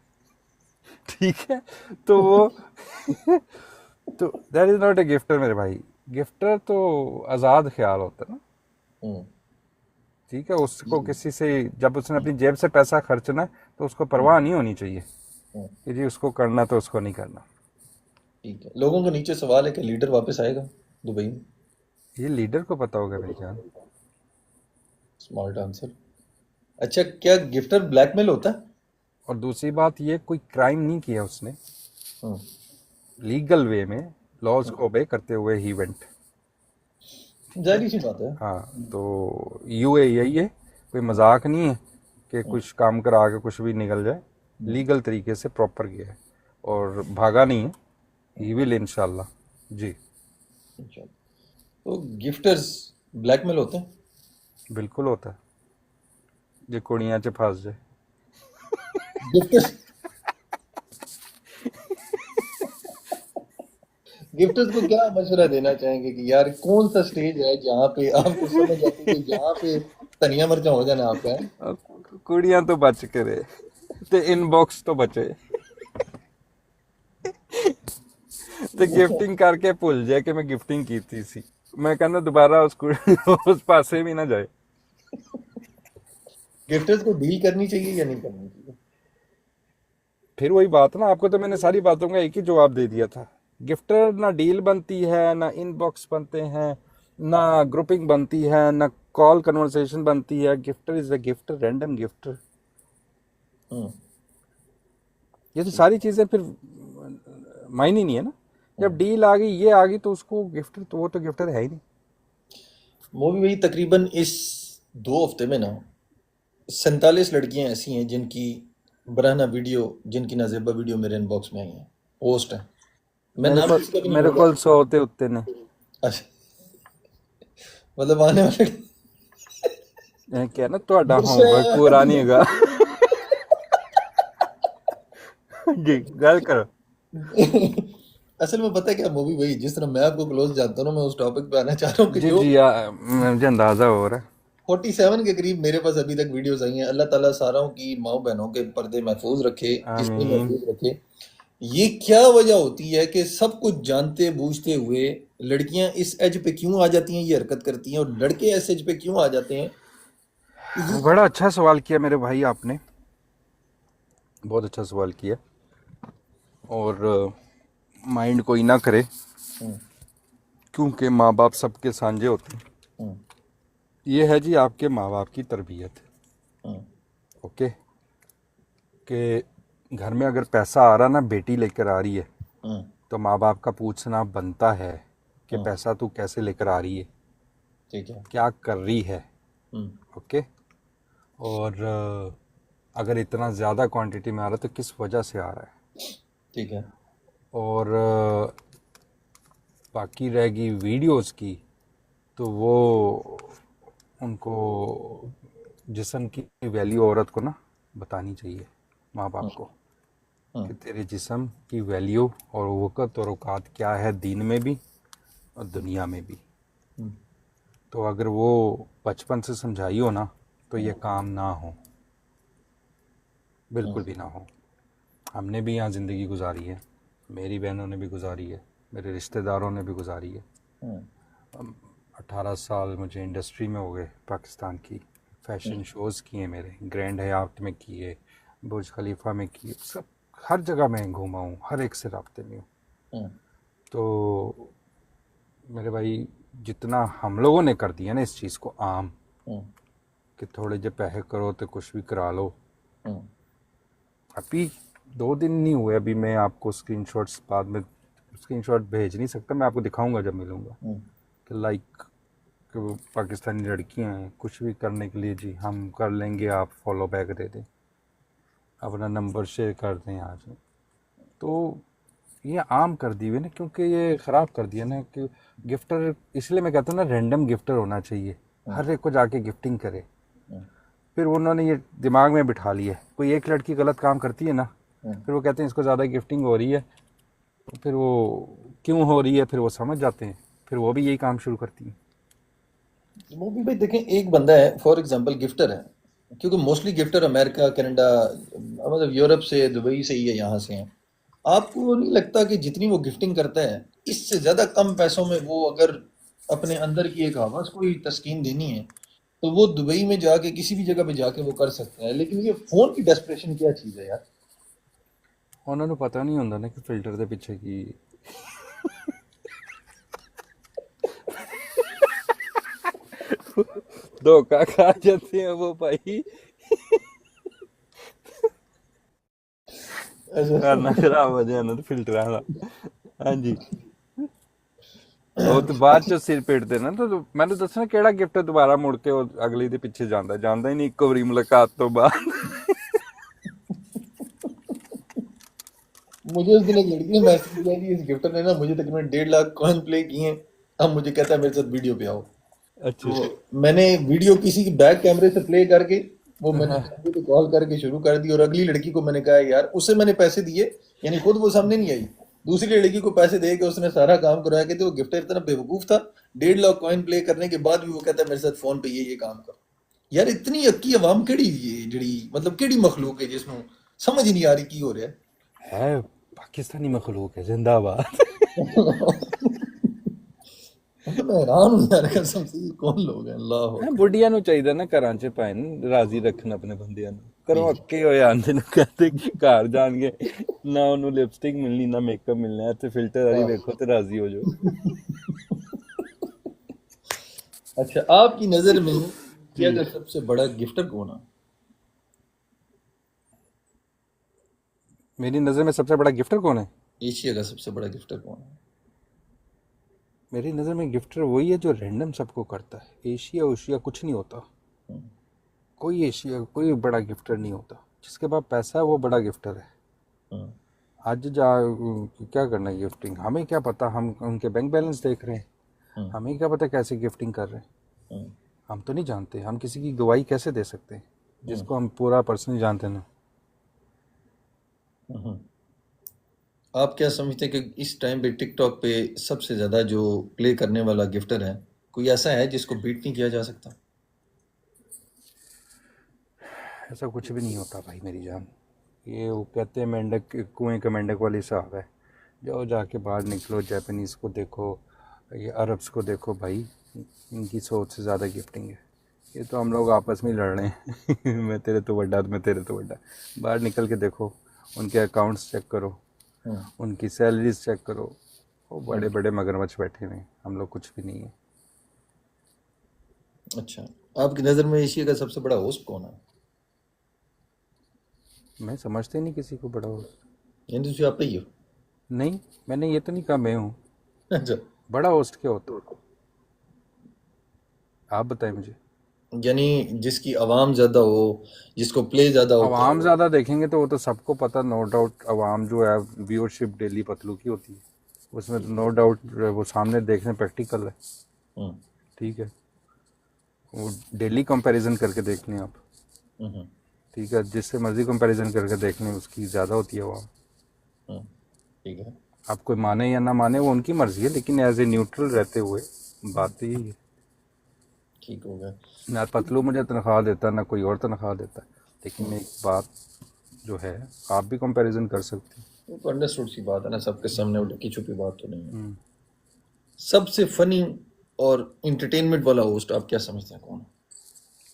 ठीक है। तो वो तो that is not a gifter मेरे भाई। गिफ्टर तो आज़ाद ख्याल होता है ना, हम्म, ठीक है। उसको हम्म, किसी से, जब उसने अपनी जेब से पैसा खर्चना है तो उसको हम्म, परवाह नहीं होनी चाहिए हम्म। कि जी उसको करना तो उसको नहीं करना। ठीक है, लोगों को नीचे सवाल है कि लीडर वापस आएगा दुबई में। ये लीडर को पता होगा मेरी जान। Smart answer. अच्छा, क्या गिफ्टर ब्लैकमेल होता है? और दूसरी बात, ये कोई क्राइम नहीं किया उसने, हम्म, लीगल वे में लॉज को ओबे करते हुए ही वेंट, ठीक है। जाहिर सी बात है। हाँ, तो यूए यही है, कोई मजाक नहीं है कि हम्म, कुछ काम करा के कुछ भी निकल जाए, हम्म, लीगल तरीके से प्रॉपर गया है और भागा नहीं है, हम्म, ही विल इंशाल्लाह जी। अच्छा। तो गिफ्टर्स ब्लैकमेल होते हैं? बिल्कुल होता है, जो कुड़ियाँ च फंस जाए। गिफ्टर्स गिफ्टर्स को क्या मशवरा देना चाहेंगे कि यार कौन सा स्टेज है जहाँ पे आपको समझ आती है कि यहाँ पे धनिया मिर्चा हो जाना आपका है? अब कुड़ियाँ तो बच करे, ते इनबॉक्स तो बचे, ते गिफ्टिंग करके भूल जाए कि मैं गिफ्टिंग की थी सी, मैं कहना दोबारा उस उस पासे भी ना जाए। गिफ्टर्स को डील करनी चाहिए या नहीं करनी चाहिए? फिर वही बात ना, आपको तो मैंने सारी बातों का एक ही जवाब दे दिया था। गिफ्टर ना डील बनती है, ना इनबॉक्स बनते हैं, ना ग्रुपिंग बनती है, ना कॉल कन्वर्सेशन बनती है। Gifter is a gifter, random gifter. Hmm, ये तो ठीक। सारी चीजें फिर मायने नहीं है ना। जब हम्म। डील आ गई, ये आ गई, तो उसको गिफ्टर, तो वो तो गिफ्टर है ही नहीं। मूवी भाई तकरीबन इस 2 हफ्ते में ना 47 लड़कियां ऐसी हैं जिनकी बराना वीडियो, जिनकी नाजेबा वीडियो मेरे इनबॉक्स में आई हैं। पोस्ट है, मैं मेरे नाम को किसका भी नहीं मेरे लूंगा। को 100 होते उत्ते ने अच्छा, मतलब आने वाले क्या ना, ਤੁਹਾਡਾ होमवर्क गुस्सा। पूरा नहीं होगा। जी, गल करो। असल में पता है क्या मूवी भाई, जिस तरह मैं आपको क्लोज जानता हूँ ना, मैं उस टॉपिक पे आना चाह रहा हूँ कि जी जो जी, मुझे अंदाजा हो रहा है। 47 के करीब मेरे पास अभी तक वीडियोस आई हैं। अल्लाह ताला सारों की माओ बहनों के पर्दे महफूज रखे, इसलिए आमीन। महफूज रखे। ये क्या वजह होती है कि सब कुछ जानते बूझते हुए लड़कियां इस एज पे क्यों आ जाती हैं, ये हरकत करती हैं, और लड़के इस एज पे क्यों आ जाते हैं? ये बड़ा अच्छा सवाल किया मेरे भाई आपने, बहुत अच्छा सवाल किया। और माइंड कोई ना करे, हम्म, क्योंकि माँ बाप सबके सांझे होते हैं। हम्म, ये है जी आपके माँ बाप की तरबियत, हम्म, ओके। कि घर में अगर पैसा आ रहा ना, बेटी लेकर आ रही है, हम्म, तो माँ बाप का पूछना बनता है कि हम्म, पैसा तू कैसे लेकर आ रही है, ठीक है। क्या कर रही है, हम्म, ओके। और अगर इतना ज़्यादा क्वांटिटी में आ रहा है तो किस वजह से आ रहा है। ठीक है। और बाकी रहेगी वीडियोस की, तो वो उनको जिस्म की वैल्यू औरत को ना बतानी चाहिए, माँ बाप हम्म, को, कि हम्म, तेरे जिस्म की वैल्यू और वक़्त और औकात क्या है, दीन में भी और दुनिया में भी। हम्म, तो अगर वो बचपन से समझाई हो ना, तो ये काम ना हो, हम्म, बिल्कुल भी ना हो। हमने भी यहाँ ज़िंदगी गुजारी है, मेरी बहनों ने भी गुजारी है, मेरे रिश्तेदारों ने भी गुजारी है। हम्म, 18 साल मुझे इंडस्ट्री में हो गए पाकिस्तान की। फैशन शोज़ किए, मेरे ग्रैंड हयात में किए, बुर्ज खलीफा में किए, सब हर जगह मैं घूमा हूँ, हर एक से राब्ते में हूँ। हम्म, तो मेरे भाई, जितना हम लोगों ने कर दिया ना इस चीज़ को आम, हम्म, कि थोड़े जो पैसे करो तो कुछ भी करा लो। हम्म, अभी 2 दिन नहीं हुए, अभी मैं आपको स्क्रीनशॉट्स बाद में स्क्रीनशॉट भेज नहीं सकता, मैं आपको दिखाऊंगा जब मिलूंगा, हम्म। कि लाइक कि वो पाकिस्तानी लड़कियां हैं, कुछ भी करने के लिए जी हम कर लेंगे, आप फॉलो बैक दे दें, अपना नंबर शेयर कर दें यहाँ से। तो ये आम कर दी हुई ना, क्योंकि ये ख़राब कर दिया ना कि गिफ्टर, इसलिए मैं कहता हूँ ना रैंडम गिफ्टर होना चाहिए, हम्म, हर एक को जाके गिफ्टिंग करे। हम्म, फिर उन्होंने ये दिमाग में बिठा लिया है, कोई एक लड़की गलत काम करती है ना, हम्म। फिर वो कहते हैं इसको ज़्यादा गिफ्टिंग हो रही है, तो फिर वो क्यों हो रही है, फिर वो समझ जाते हैं, फिर वो भी यही काम शुरू करती हैं। वो भी भाई देखें, एक बंदा है फॉर एग्जांपल गिफ्टर है, क्योंकि मोस्टली गिफ्टर अमेरिका कनाडा मतलब यूरोप से दुबई से ही है, यहाँ से हैं। आपको नहीं लगता कि जितनी वो गिफ्टिंग करता है, इससे ज्यादा कम पैसों में वो अगर अपने अंदर की एक आवाज को ही तस्कीन देनी है, तो वो दुबई में जाके किसी भी जगह पे जाके वो कर सकता है। लेकिन ये फोन की डेस्परेशन क्या चीज है यार। उन्होंने पता नहीं होता ना कि फिल्टर के पीछे की धोखा खा जाते हैं वो भाई, खाना अच्छा। खराब हो जाए ना तो फिल्टर आना। हाँ जी। ਉਹ ਤੇ ਬਾਅਦ ਚ ਸਿਰ ਪੀਟਦੇ ਨਾ, ਤਾਂ ਮੈਨੂੰ ਦੱਸਣਾ ਕਿਹੜਾ ਗਿਫਟ ਦੁਬਾਰਾ ਮੁੜ ਕੇ ਉਹ ਅਗਲੀ ਦੇ ਪਿੱਛੇ ਜਾਂਦਾ, ਜਾਂਦਾ ਹੀ ਨਹੀਂ ਇੱਕ ਵਾਰੀ ਮੁਲਾਕਾਤ ਤੋਂ ਬਾਅਦ। मुझे उस दिन एक लड़की ने मैसेज किया कि इस गिफ्टर ने ना मुझे तकरीबन 1.5 लाख कॉइन प्ले किए हैं, अब मुझे कहता है मेरे साथ वीडियो पे आओ। अच्छा। तो मैंने वीडियो किसी की बैक कैमरे से प्ले करके वो मैंने फैमिली को कॉल करके शुरू कर दी, और अगली लड़की को मैंने कहा यार, उसे मैंने पैसे दिए, यानी खुद वो सामने नहीं आई, दूसरी लड़की को पैसे दे के उसने सारा काम करवाया। कहते वो गिफ्टर इतना बेवकूफ था, 1.5 लाख कॉइन प्ले करने के बाद भी वो कहता है मेरे साथ फोन पे ये काम कर। यार इतनी अक्की अवाम केड़ी ये जड़ी मतलब केड़ी मखलूक है जिसमें समझ ही नहीं आ रही की हो रहा है पाकिस्तानी मखलूक है, जिंदाबाद। है। मतलब मैं हैरान हूँ यार, कसम से ये कौन लोग हैं, अल्लाह ਹੈ अकबर। ਬੁੱਢੀਆਂ ਨੂੰ ਚਾਹੀਦਾ ਨਾ ਘਰਾਂ 'ਚ ਭਾਵੇਂ ਰਾਜ਼ੀ ਰੱਖਣ ਆਪਣੇ ਬੰਦਿਆਂ ਨੂੰ, ਘਰੋਂ जी। ਅੱਕੇ ਹੋਏ ਆਂਦੇ ਨੇ, ਕਹਿੰਦੇ ਕਿ ਘਰ ਜਾਣਗੇ ਨਾ ਉਹਨੂੰ ਲਿਪਸਟਿਕ ਮਿਲਣੀ ਨਾ ਮੇਕਅਪ ਮਿਲਣਾ, ਇੱਥੇ ਫਿਲਟਰ ਵਾਲੀ हाँ। ਵੇਖੋ ਤੇ ਰਾਜ਼ੀ ਹੋ ਜਾਓ। अच्छा, आपकी नजर में जी। इंडिया का सबसे बड़ा गिफ्टर कौन है? मेरी नज़र में सबसे बड़ा गिफ्टर कौन है? एशिया का सबसे बड़ा गिफ्टर कौन है? मेरी नज़र में गिफ्टर वही है जो रैंडम सबको करता है। एशिया ओशिया कुछ नहीं होता, हम्म, कोई एशिया कोई बड़ा गिफ्टर नहीं होता। जिसके पास पैसा है वो बड़ा गिफ्टर है। हम्म, आज जा क्या करना है गिफ्टिंग, हमें क्या पता, हम उनके बैंक बैलेंस देख रहे हैं, हम्म, हमें क्या पता कैसे गिफ्टिंग कर रहे हैं। हम्म, हम तो नहीं जानते, हम किसी की गवाही कैसे दे सकते हैं हम्म, जिसको हम पूरा पर्सनली जानते ना। हम्म। आप क्या समझते हैं कि इस टाइम पे टिकटॉक पे सबसे ज्यादा जो प्ले करने वाला गिफ्टर है, कोई ऐसा है जिसको बीट नहीं किया जा सकता? ऐसा कुछ भी नहीं होता भाई मेरी जान। ये वो कहते हैं मेंढक कुएं का मेंढक वाली हिसाब है। जाओ जाके बाहर निकलो, जापानीज़ को देखो, ये अरब्स को देखो भाई, इनकी सोच से ज़्यादा गिफ्टिंग है। ये तो हम लोग आपस में ही लड़ रहे हैं मैं तेरे तो बड्डा, मैं तेरे तो बड्डा। बाहर निकल के देखो, उनके अकाउंट्स चेक करो, हम्म, उनकी सैलरीज चेक करो, वो हम्म। बड़े बड़े मगरमच्छ बैठे हुए हैं, हम लोग कुछ भी नहीं है। अच्छा, आपकी नजर में एशिया का सबसे बड़ा होस्ट कौन है? मैं समझते नहीं किसी को बड़ा हो। यानी ਤੁਸੀਂ आप ही हो? नहीं, मैंने ये तो नहीं कहा मैं हूँ। अच्छा। बड़ा होस्ट क्या होता है, आप बताएं मुझे। यानी जिसकी आवाम ज्यादा हो, जिसको प्ले ज्यादा होता आवाम हो। ज़्यादा देखेंगे तो वो तो सबको पता, नो डाउट आवाम जो है व्यूअरशिप डेली पतलू की होती है, उसमें तो ठीक नो है। डाउट वो सामने देखने प्रैक्टिकल है। हम्म। ठीक है, वो डेली कंपैरिजन करके देख लें आप। हम्म। ठीक है, जिससे मर्जी कंपैरिजन करके देख लें, उसकी ज़्यादा होती है आवाम। हम्म। ठीक है। आप कोई माने या ना माने वो उनकी मर्जी है, लेकिन एज ए न्यूट्रल रहते हुए बात तो यही है। ठीक हो गया। ना पतलू मुझे तनख्वाह देता, ना कोई और तनख्वाह देता, लेकिन हम्म। एक बात जो है, आप भी कंपैरिजन कर सकते हैं। वो तो अंडरस्टूड सी बात है ना, सबके सामने वो ढकी छुपी बात तो नहीं है। हम्म। सबसे फनी और इंटरटेनमेंट वाला होस्ट आप क्या समझते हैं कौन है?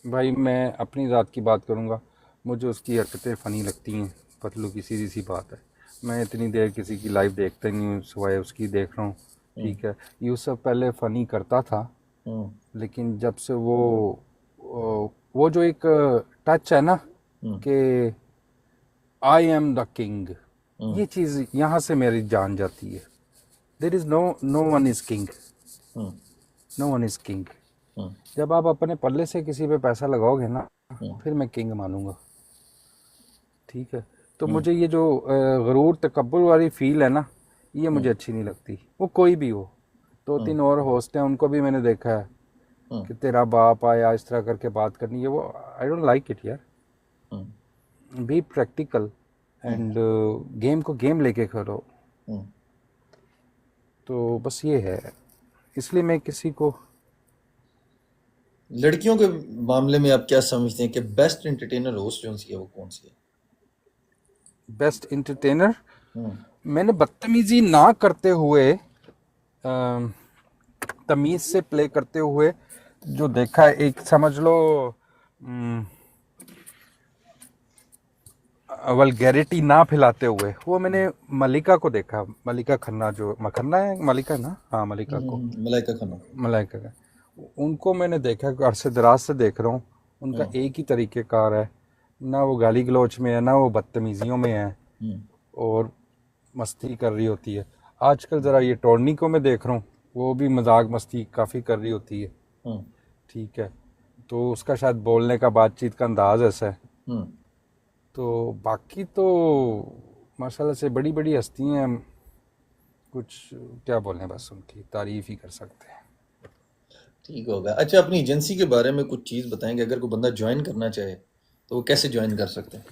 भाई मैं अपनी ज़ात की बात करूँगा, मुझे उसकी हरकतें फ़नी लगती हैं। पतलू की सीधी सी बात है, मैं इतनी देर किसी की लाइव देखता ही नहीं हूँ, सिवाय उसकी देख रहा हूँ। हम्म। ठीक है, यूसुफ पहले फ़नी करता था, हम्म। लेकिन जब से वो जो एक टच है ना हम्म। कि I am the king, hmm. ये चीज़ यहाँ से मेरी जान जाती है। There is no no one is king, hmm. No one is king. Hmm. जब आप अपने पल्ले से किसी पे पैसा लगाओगे ना, हम्म। फिर मैं किंग मानूंगा। ठीक है, तो हम्म। मुझे ये जो गरूर तकब्बुर वाली फील है ना, ये मुझे हम्म। अच्छी नहीं लगती। वो कोई भी हो, दो हम्म। तीन और होस्ट हैं, उनको भी मैंने देखा है हम्म। कि तेरा बाप आया इस तरह करके बात करनी है, वो आई डोंट लाइक इट यार। Hmm. Be practical hmm. And game को गेम लेके करो। हम्म। तो बस ये है, इसलिए मैं किसी को। लड़कियों के मामले में आप क्या समझते हैं कि बेस्ट एंटरटेनर होस्ट जो सी है वो कौन सी है? बेस्ट इंटरटेनर, हम्म। मैंने बदतमीजी ना करते हुए, अम, तमीज से प्ले करते हुए जो देखा है, एक समझ लो वल्गैरिटी ना फैलाते हुए, वो मैंने मलिका को देखा। मलिका खन्ना, जो मखन्ना है, मलिका ना, हाँ मलिका को, मलाइका खाना। मलाइका का, उनको मैंने देखा कि अरसे दराज से देख रहा हूँ। उनका हम्म। एक ही तरीक़ेकार है, ना वो गाली गलौच में है, ना वो बदतमीज़ियों में है, हम्म। और मस्ती कर रही होती है। आजकल ज़रा ये टोर्नी को मैं देख रहा हूँ, वो भी मजाक मस्ती काफ़ी कर रही होती है। हम्म। ठीक है, तो उसका शायद बोलने का, बातचीत का अंदाज ऐसा है। हम्म। तो बाकी तो माशाल्लाह से बड़ी बड़ी हस्तियाँ हैं, कुछ क्या बोलें, बस उनकी तारीफ़ ही कर सकते हैं। ठीक होगा। अच्छा, अपनी एजेंसी के बारे में कुछ चीज़ बताएंगे, अगर कोई बंदा ज्वाइन करना चाहे तो वो कैसे ज्वाइन कर सकते हैं?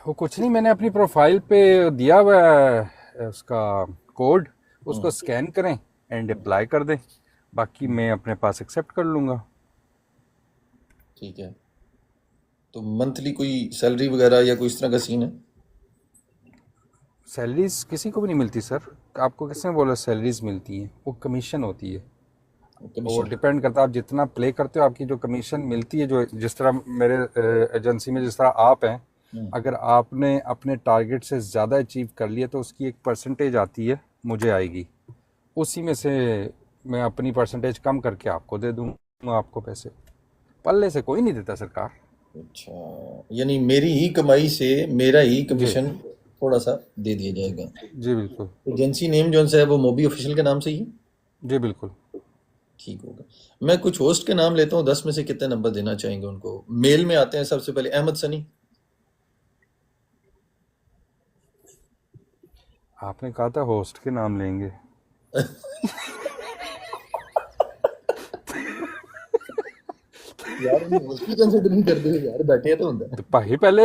वो कुछ नहीं, मैंने अपनी प्रोफाइल पे दिया हुआ है उसका कोड, उसको हम्म। स्कैन करें एंड अप्लाई कर दें, बाकी मैं अपने पास एक्सेप्ट कर लूँगा। ठीक है। तो मंथली कोई सैलरी वगैरह या कोई इस तरह का सीन है? सैलरीज किसी को भी नहीं मिलती सर, आपको किसने बोला सैलरीज मिलती हैं? वो कमीशन होती है, वो कमीशन? डिपेंड करता है आप जितना प्ले करते हो, आपकी जो कमीशन मिलती है, जो जिस तरह मेरे एजेंसी में जिस तरह आप हैं, हम्म। अगर आपने अपने टारगेट से ज़्यादा अचीव कर लिया तो उसकी एक परसेंटेज आती है, मुझे आएगी, उसी में से मैं अपनी परसेंटेज कम करके आपको दे दूँगा आपको पैसे। पल्ले से कोई नहीं देता सरकार। अच्छा, यानी मेरी ही कमाई से मेरा ही जी, कमीशन थोड़ा सा दे दिया जाएगा। जी बिल्कुल। एजेंसी नेम जो सा है वो मोबी ऑफिशियल के नाम से ही है? जी बिल्कुल। ठीक होगा। मैं कुछ होस्ट के नाम लेता हूँ, 10 में से कितने नंबर देना चाहेंगे उनको? मेल में आते हैं सबसे पहले अहमद सनी। आपने कहा था होस्ट के नाम लेंगे। यार उन्हें होस्ट ही कंसिडर नहीं करते हुए यार, बैठे तो होता तो है। भाई पहले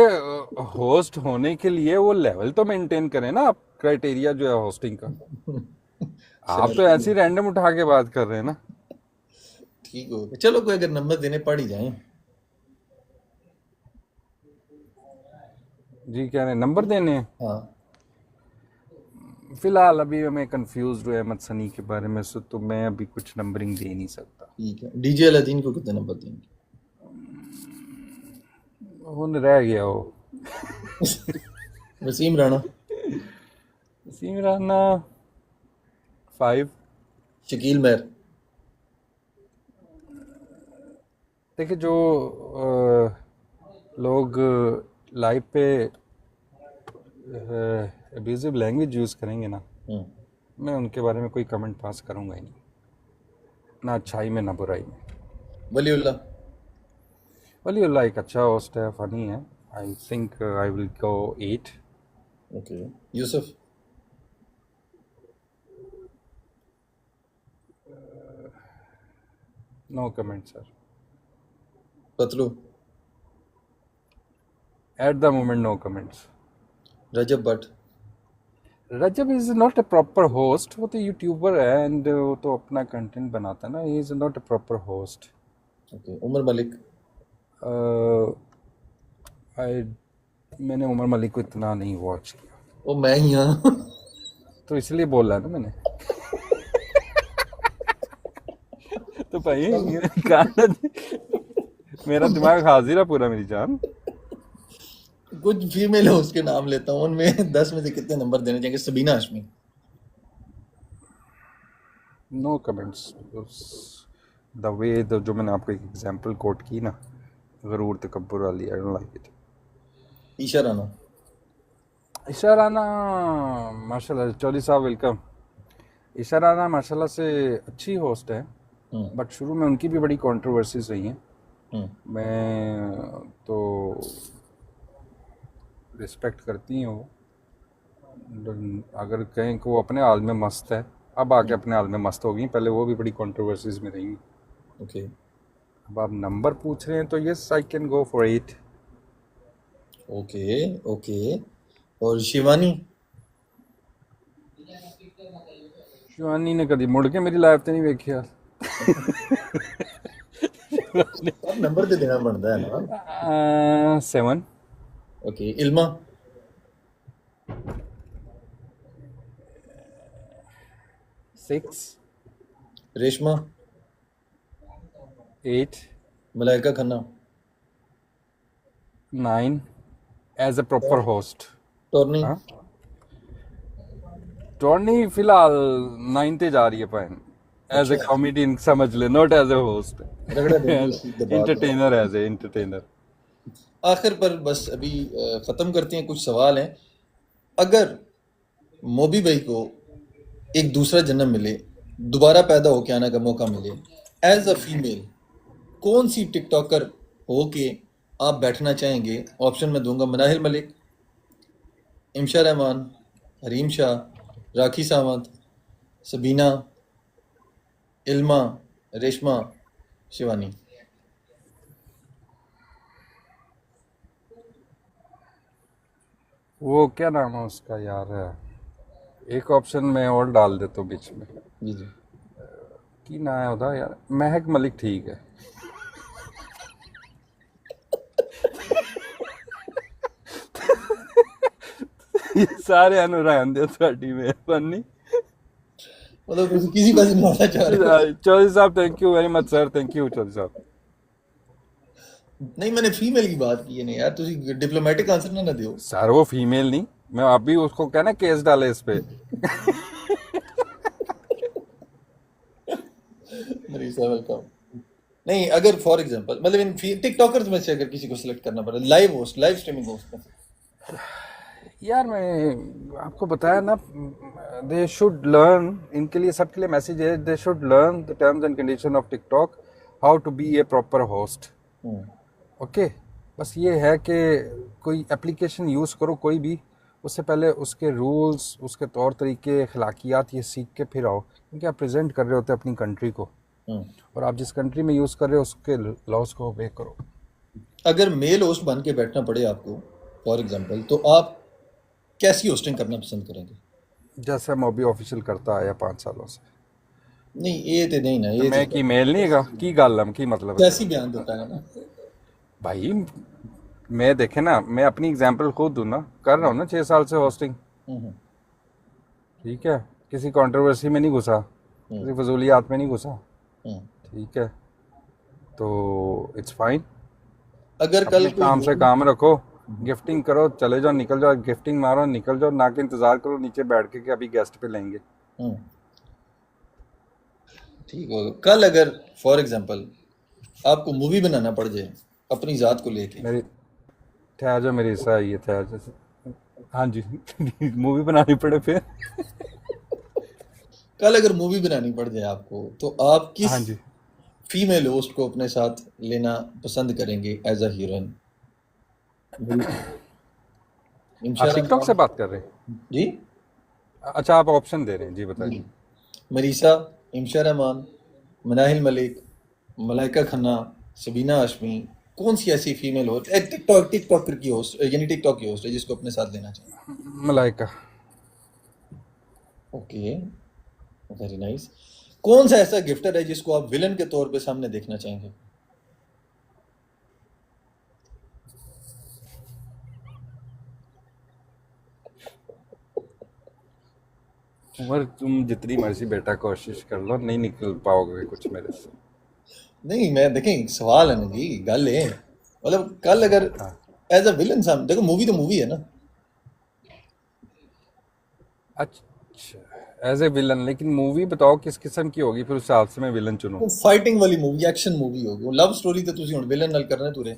होस्ट होने के लिए वो लेवल तो मेंटेन करें ना आप, क्राइटेरिया जो है होस्टिंग का। आप तो ऐसे ही चलो रैंडम उठा के बात कर रहे हैं ना। ठीक होगा, चलो कोई अगर नंबर देने पड़ ही जाए। जी कह रहे हैं नंबर देने हैं? हाँ। फिलहाल अभी मैं कंफ्यूज हूँ अहमद सनी के बारे में से, तो मैं अभी कुछ नंबरिंग दे नहीं सकता। ठीक है, डीजे अलादीन को कितने नंबर देंगे? उन रह गया वो। वसीम राणा? वसीम राना 5। शकील महर? देखिए जो लोग लाइव पे अब्यूजिव लैंग्वेज यूज़ करेंगे ना, हम्म। मैं उनके बारे में कोई कमेंट पास करूंगा ही नहीं, ना अच्छाई में ना बुराई में। वलीउल्लाह? Well, you like अच्छा host है, funny है. I think I will go 8. Okay, Yusuf? No comment, sir. Patlu? At the moment, no comments. Rajab Bhatt? Rajab is not a proper host. वो तो यूट्यूबर है एंड वो तो अपना कंटेंट बनाता है ना. He is not a proper host. Okay, Umar Malik? I मैंने उमर मलिक को इतना नहीं वॉच किया, वो मैं ही हाँ। तो इसलिए बोला ना मैंने. तो भाई गाना मेरा दिमाग हाजिर है पूरा, मेरी जान. कुछ फीमेल होस्ट के नाम लेता हूँ, उनमें 10 में से कितने नंबर देने चाहिए? Sabina Hashmi? No comments. The way जो मैंने आपको एक एग्जांपल कोट की ना, गरूर तकब्बुर वाली, I don't like it. Esha Rana? Esha Rana माशाल्लाह. चौधरी साहब वेलकम. ईशा राना माशाल्लाह से अच्छी होस्ट है, हम्म, बट शुरू में उनकी भी बड़ी कंट्रोवर्सीज रही हैं. हम्म, मैं तो रिस्पेक्ट करती हूँ वो. अगर कहें कि वो अपने हाल में मस्त है, अब आके अपने हाल में मस्त हो गई. पहले वो भी बड़ी कंट्रोवर्सीज में रही. ओके, अब आप नंबर पूछ रहे हैं तो yes I can go for 8. Okay, okay. और शिवानी? शिवानी ने कभी मुड़ के मेरी लाइफ तो नहीं देखी यार. अब नंबर तो देना पड़ता है ना. 7. Okay, Ilma? 6. Reshma? 8. Malaika Khanna? 9 as a proper host. टॉर्नी? हाँ, टॉर्नी फिलहाल 9 ते जा रही है पैन. एज ए अच्छा, कॉमेडियन समझ ले, नॉट एज ए होस्ट. रगड़ा देगी उसी दबा के. Entertainer, as a entertainer. आखिर पर बस अभी खत्म करते हैं. कुछ सवाल हैं. अगर मोबी भाई को एक दूसरा जन्म मिले, दोबारा पैदा होके आने का मौका मिले एज अ फीमेल, कौन सी टिकटॉकर होके आप बैठना चाहेंगे? ऑप्शन में दूंगा: मनाहिल मलिक, इमशा रहमान, हरीम शाह, राखी सावंत, सबीना, इल्मा, रेशमा, शिवानी. वो क्या नाम है उसका यार, एक ऑप्शन में और डाल देता हूँ बीच में. जी जी. की ना है उधर यार, महक मलिक ठीक है. ये सारे अनुराग दे थोड़ी मेहरबानी. मतलब किसी पास नहीं आना चाह रहे. चौधरी साहब thank you very much sir. Thank you Chaudhary साहब. नहीं, मैंने फीमेल की बात की है. नहीं यार, तुम डिप्लोमेटिक आंसर ना दियो. सर वो फीमेल नहीं, मैं अभी उसको कहना केस डाले इस पे. Marisa welcome. नहीं, अगर फॉर एग्जांपल मतलब इन टिकटॉकर्स में से अगर किसी को सिलेक्ट करना पड़े, live host, live streaming host में से. यार मैं आपको बताया ना, दे शुड लर्न. इनके लिए, सबके लिए मैसेज है, they should learn the terms and condition of TikTok, how to be a proper host. Hmm, okay, बस ये है कि कोई एप्लीकेशन यूज़ करो कोई भी, उससे पहले उसके रूल्स, उसके तौर तरीके, अखलाकियात ये सीख के फिर आओ. क्योंकि आप प्रेजेंट कर रहे होते हैं अपनी कंट्री को, हम्म. और आप जिस कंट्री में यूज़ कर रहे हो उसके लॉज को ओबे करो. अगर मेल होस्ट बन के बैठना पड़े आपको फॉर एग्जांपल, तो आप कैसी होस्टिंग करना पसंद करेंगे? जैसे मैं अभी ऑफिशियल करता आया 5 सालों से. नहीं, ये तो नहीं ना, तो ये मैं तो की मेल नहीं है की गल की मतलब है कैसी बयान देता है ना. भाई. मैं देखे ना, मैं अपनी एग्जांपल खुद दूँ ना, कर रहा हूँ ना 6 साल से होस्टिंग. हम्म, ठीक है, किसी कंट्रोवर्सी में नहीं घुसा, किसी फजूलियात में नहीं घुसा. हम्म. ठीक है, तो इट्स फाइन. अगर कल अपने कोई काम से मूवी. काम रखो, गिफ्टिंग करो, चले जाओ, निकल जाओ, गिफ्टिंग मारो, निकल जाओ, ना कि इंतजार करो नीचे बैठ के कि अभी गेस्ट पे लेंगे. हम्म, ठीक होगा. कल अगर फॉर एग्जांपल आपको मूवी बनाना पड़ जाए अपनी जात को लेके, मेरी ठहर जाओ, मेरी हिस्सा है ये, ठहर जाओ. हाँ जी. मूवी बनानी पड़े फिर. कल अगर मूवी बनानी पड़ जाए आपको, तो आप किस हाँ जी. फीमेल होस्ट को अपने साथ लेना पसंद करेंगे एज अ हीरोइन? आप इमशा टिकटॉक से रहमान। बात कर रहे जी। हैं? अच्छा, आप ऑप्शन दे रहे हैं, जी बताएं। जी। मरीसा, इमशा रहमान, मनाहिल मलिक, मलाइका खन्ना, सबीना हाशमी, कौन सी ऐसी फीमेल होस्ट, टिकटॉकर की होस्ट, यानी टिकटॉक की होस्ट है जिसको अपने साथ लेना चाहिए? मलाइका। Okay, very nice. कौन सा ऐसा गिफ्टर है जिसको आप विलन के तौर पे सामने देखना चाहेंगे? उमर, तुम जितनी मर्जी बेटा कोशिश कर लो, नहीं निकल पाओगे कुछ मेरे से। नहीं, मैं देखें, सवाल है ना जी, गल है, मतलब कल अगर हाँ। एज अ विलन सामने देखो, मूवी तो मूवी है ना। अच्छा, एज ए विलन, लेकिन मूवी बताओ किस किस्म की होगी, फिर उस हिसाब से मैं विलन चुनूं। वो फाइटिंग वाली मूवी, एक्शन मूवी होगी, वो लव स्टोरी तो तुसी हुन विलन नाल करने तुरे।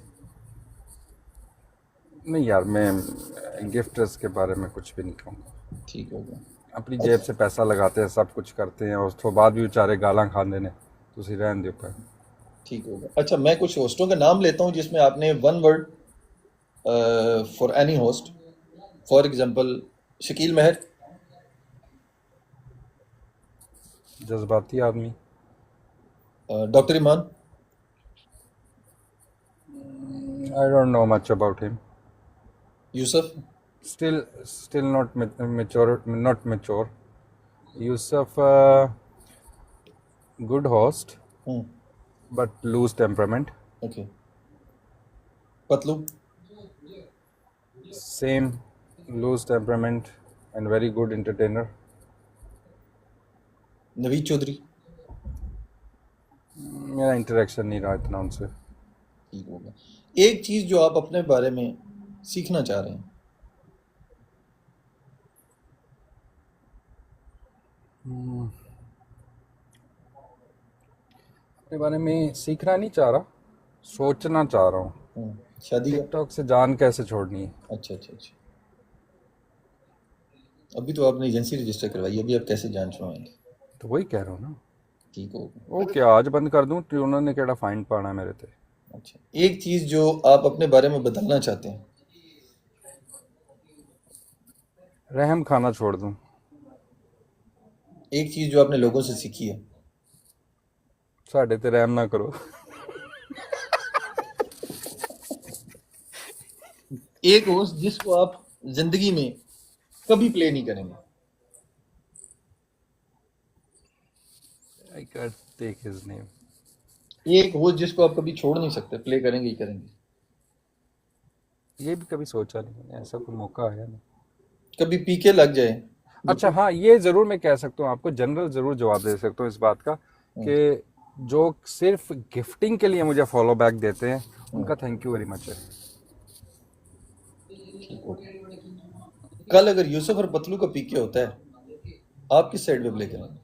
नहीं यार, मैं गिफ्टर्स के बारे में कुछ भी नहीं कहूँगा। ठीक हो गया। अपनी जेब अच्छा, से पैसा लगाते हैं, सब कुछ करते हैं, और उस तो बाद भी बेचारे गालां खाते ने। तुसी रहन दो पर। ठीक हो गया। अच्छा, मैं कुछ होस्टों के नाम लेता हूँ जिसमें आपने one word for any host. For example, Shakeel Mahar, जज्बाती आदमी। Doctor Iman, I don't know much about him. Yusuf, Still not mature, not mature. Yusuf, good host, but loose temperament. Okay, पतलू, Same, loose temperament and very good entertainer. Naveed Chaudhary. मेरा interaction नहीं रहा इतना उनसे। ठीक हो गया। एक चीज जो आप अपने बारे में सीखना चाह रहे हैं? अपने बारे में सीखना नहीं चाह रहा, सोचना चाह रहा हूँ। शादी का? टिकटॉक से जान कैसे छोड़नी है। अच्छा अच्छा अच्छा। अभी तो आपने एजेंसी रजिस्टर करवाई, अभी आप कैसे जान छुड़ाएंगे? तो वही कह रहा हूँ ना। ठीक हो गया। वो क्या आज बंद कर दूँ, ट्यूनर ने केड़ा फाइन पाना है मेरे ते। अच्छा, एक चीज जो आप अपने बारे में बदलना चाहते हैं? रहम खाना छोड़ दूँ। एक चीज जो आपने लोगों से सीखी है? साढ़े ते रहम ना करो। एक होस्ट जिसको आप जिंदगी में कभी प्ले नहीं करेंगे? I can't take his name. एक होस्ट जिसको आप कभी छोड़ नहीं सकते, प्ले करेंगे ही करेंगे? ये भी कभी सोचा नहीं मैंने, ऐसा कोई मौका आया नहीं। कभी पीके लग जाए? अच्छा हाँ, ये जरूर मैं कह सकता हूँ आपको, जनरल जरूर जवाब दे सकता हूँ इस बात का, कि जो सिर्फ गिफ्टिंग के लिए मुझे फॉलो बैक देते हैं, उनका थैंक यू वेरी मच है। ठीक हो गया। कल अगर यूसुफ और पतलू का पीके होता है, आप किस साइड पे प्ले करेंगे?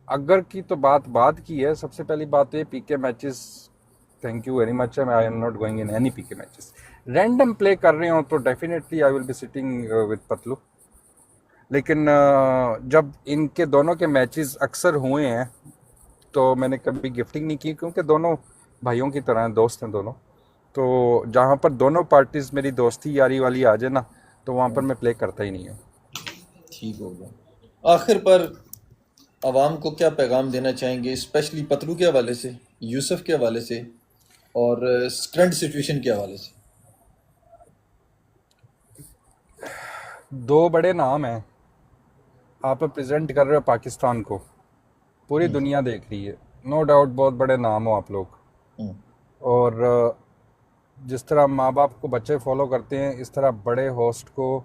अगर की तो बात की है, सबसे पहली बात तो ये PK matches thank you very much है, I am not going in any PK matches. Random play कर रहे हो तो definitely I will be sitting with Patlu. लेकिन जब इनके दोनों के मैचेस अक्सर हुए हैं तो मैंने कभी गिफ्टिंग नहीं की, क्योंकि दोनों भाइयों की तरह हैं, दोस्त हैं दोनों। तो जहाँ पर दोनों पार्टीज मेरी दोस्ती यारी वाली आ जाए ना, तो वहाँ पर मैं प्ले करता ही नहीं हूँ। ठीक हो गया। आखिर पर आवाम को क्या पैगाम देना चाहेंगे, स्पेशली पतलू के हवाले से, यूसुफ के हवाले से, और करंट सिचुएशन के हवाले से? दो बड़े नाम हैं, आप प्रेजेंट कर रहे हो पाकिस्तान को, पूरी दुनिया देख रही है, नो डाउट बहुत बड़े नाम हो आप लोग। हम्म, और जिस तरह माँ बाप को बच्चे फॉलो करते हैं, इस तरह बड़े होस्ट को